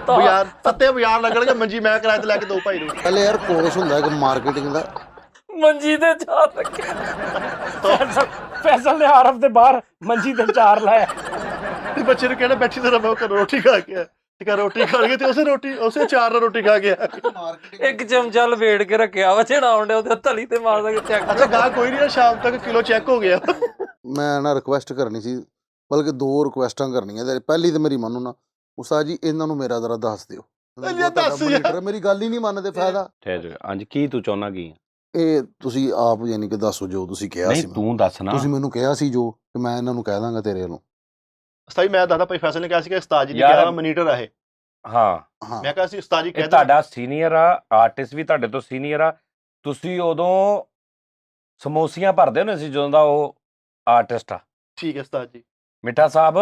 ਬਾਜ਼ਾਰ ਤੱਤੇ ਬਾਜ਼ਾਰ ਲੱਗਣਗੇ, ਮੰਜੀ ਮੈਂ ਕਿਰਾਏ ਤੇ ਲੈ ਕੇ ਦੋ ਭਾਈ ਨੂੰ। ਪਹਿਲੇ ਯਾਰ ਕੋਰਸ ਹੁੰਦਾ ਕਿ ਮਾਰਕੀਟਿੰਗ ਦਾ, ਮੰਜੀ ਤੇ ਚਾਰ ਰੱਖੇ। ਫੈਸਲ ਨੇ ਆਰਫ ਦੇ ਬਾਹਰ ਮੰਜੀ ਤੇ 4 ਲਾਇਆ। ਤੇ ਬੱਚੇ ਨੂੰ ਕਹਿੰਦਾ ਬੈਠੀ ਤੇਰਾ ਮੈਂ ਰੋਟੀ ਖਾ ਕੇ ਆ, ਤੇ ਰੋਟੀ ਖਾ ਕੇ ਤੇ ਉਸੇ 4 ਨਾਲ ਰੋਟੀ ਖਾ ਗਿਆ। ਇੱਕ ਚਮਚਾ ਲਵੇੜ ਕੇ ਰੱਖਿਆ ਵਾ, ਜਿਹੜਾ ਆਉਂਦੇ ਉਹਦੇ ਥਲੀ ਤੇ ਮਾਰਦਾ ਕਿ ਚੈੱਕ। ਅੱਛਾ ਗਾ ਕੋਈ ਨਹੀਂ, ਸ਼ਾਮ ਤੱਕ ਕਿਲੋ ਚੈੱਕ ਹੋ ਗਿਆ। ਮੈਂ ਨਾ ਰਿਕੁਐਸਟ ਕਰਨੀ ਸੀ, ਬਲਕਿ 2 ਰਿਕੁਐਸਟਾਂ ਕਰਨੀਆਂ। ਤੇ ਪਹਿਲੀ ਤੇ ਮੇਰੀ ਮੰਨੋ ਨਾ ਉਸਤਾਦ ਜੀ, ਇਹਨਾਂ ਨੂੰ ਮੇਰਾ ਜ਼ਰਾ ਦੱਸ ਦਿਓ। ਮੇਰੀ ਗੱਲ ਹੀ ਨਹੀਂ ਮੰਨਦੇ, ਫਾਇਦਾ। ਹਾਂਜੀ ਕੀ ਤੂੰ ਚਾਹੁੰਦਾ ਕੀ? ਇਹ ਤੁਸੀਂ ਆਪ ਯਾਨੀ ਕਿ ਦੱਸੋ ਜੋ ਤੁਸੀਂ ਕਿਹਾ ਸੀ। ਤੂੰ ਦੱਸ ਨਾ, ਤੁਸੀਂ ਮੈਨੂੰ ਕਿਹਾ ਸੀ ਜੋ, ਕਿ ਮੈਂ ਇਹਨਾਂ ਨੂੰ ਕਹਿ ਦਾਂਗਾ ਤੇਰੇ ਵੱਲੋਂ। ਉਸਤਾਦ ਮੈਂ ਦਾਦਾ ਭਾਈ ਫੈਸਲ ਨੇ ਕਿਹਾ ਸੀ ਕਿ ਉਸਤਾਦ ਜੀ ਨੇ ਕਿਹਾ ਮਨੀਟਰ ਆ ਇਹ। ਹਾਂ ਮੈਂ ਕਿਹਾ ਸੀ ਉਸਤਾਦ ਜੀ ਕਹਿੰਦੇ ਤੁਹਾਡਾ ਸੀਨੀਅਰ ਆ, ਆਰਟਿਸਟ ਵੀ ਤੁਹਾਡੇ ਤੋਂ ਸੀਨੀਅਰ ਆ। ਤੁਸੀਂ ਉਦੋਂ ਸਮੋਸੀਆਂ ਭਰਦੇ ਹੁੰਦੇ ਸੀ ਜਦੋਂ ਦਾ ਉਹ ਆਰਟਿਸਟ ਆ। ਠੀਕ ਹੈ ਉਸਤਾਦ ਜੀ। ਮਿੱਠਾ ਸਾਹਿਬ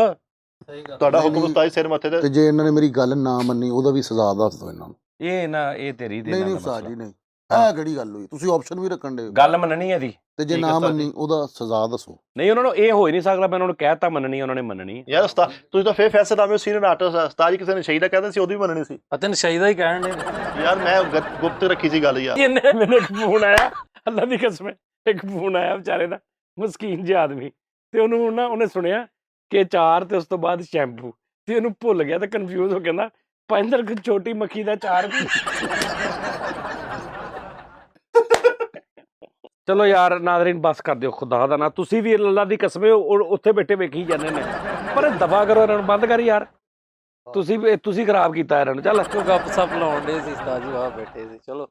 ਤੁਹਾਡਾ ਹੁਕਮ ਉਸਤਾਦ ਜੀ, ਸਿਰ ਮੱਥੇ ਤੇ। ਤੇ ਜੇ ਇਹਨਾਂ ਨੇ ਮੇਰੀ ਗੱਲ ਨਾ ਮੰਨੀ, ਉਹਦਾ ਵੀ ਸਜ਼ਾ ਦੱਸ ਦਿਓ ਇਹਨਾਂ ਨੂੰ। ਇਹ ਤੇਰੀ ਦੇ ਨਹੀਂ ਉਸਤਾਦ ਜੀ, ਨਹੀਂ ਇਹ ਕਿਹੜੀ ਗੱਲ ਹੋਈ? ਤੁਸੀਂ ਆਪਸ਼ਨ ਵੀ ਰੱਖਣ ਦੇ, ਗੱਲ ਮੰਨਣੀ ਹੈ ਦੀ, ਤੇ ਜੇ ਨਾ ਮੰਨੀ ਉਹਦਾ ਸਜ਼ਾ ਦੱਸੋ। ਨਹੀਂ ਉਹਨਾਂ ਨੂੰ ਇਹ ਹੋ ਹੀ ਨਹੀਂ ਸਕਦਾ, ਮੈਂ ਉਹਨਾਂ ਨੂੰ ਕਹਿਤਾ ਮੰਨਣੀ, ਉਹਨਾਂ ਨੇ ਮੰਨਣੀ। ਯਾਰ ਉਸਤਾਦ ਤੁਸੀਂ ਤਾਂ ਫੇਰ ਫੈਸਲ ਨਾਮੇ ਸੀਨੀਅਰ ਆਰਟਿਸਟ ਆ। ਉਸਤਾਦ ਜੀ ਕਿਸੇ ਨੇ ਸ਼ਹੀਦਾ ਕਹਿੰਦਾ ਸੀ, ਉਹਦੀ ਮੰਨਣੀ ਸੀ। ਅਤੇ ਨਸ਼ਈਦਾ ਹੀ ਕਹਿਣ ਨੇ ਯਾਰ ਮੈਂ ਗੁਪਤ ਰੱਖੀ ਸੀ ਗੱਲ ਯਾਰ। ਮੈਨੂੰ ਇੱਕ ਫੋਨ ਆਇਆ, ਅੱਲਾ ਦੀ ਕਸਮ, ਇੱਕ ਫੋਨ ਆਇਆ ਵਿਚਾਰੇ ਦਾ, ਮਸਕੀਨ ਜਿਹਾ ਆਦਮੀ, ਤੇ ਉਹਨੂੰ ਨਾ ਉਹਨੇ ਸੁਣਿਆ ਕਿ 4 ਤੇ ਉਸ ਤੋਂ ਬਾਅਦ ਸ਼ੈਂਪੂ, ਤੇ ਉਹਨੂੰ ਭੁੱਲ ਗਿਆ ਤੇ ਕਨਫਿਊਜ਼ ਹੋ ਕਹਿੰਦਾ ਪਾਇੰਦਰ ਛੋਟੀ ਮੱਖੀ ਦਾ 4 ਵੀ। ਚਲੋ ਯਾਰ ਨਾਜ਼ਰੀਨ ਬਸ ਕਰ ਦਿਓ, ਖੁਦਾ ਦਾ ਨਾ, ਤੁਸੀਂ ਵੀ ਅੱਲਾ ਦੀ ਕਸਮ ਉੱਥੇ ਬੈਠੇ ਵੇਖੀ ਜਾਂਦੇ ਨੇ, ਪਰ ਦਫਾ ਕਰੋ ਇਹਨਾਂ ਨੂੰ, ਬੰਦ ਕਰ ਯਾਰ। ਤੁਸੀਂ ਖਰਾਬ ਕੀਤਾ ਇਹਨਾਂ ਨੂੰ। ਚੱਲ ਗੱਪ ਸੱਪ ਲਾਉਣ ਦੇ ਸੀ ਉਸਤਾਦ ਜੀ, ਆ ਬੈਠੇ ਸੀ। ਚਲੋ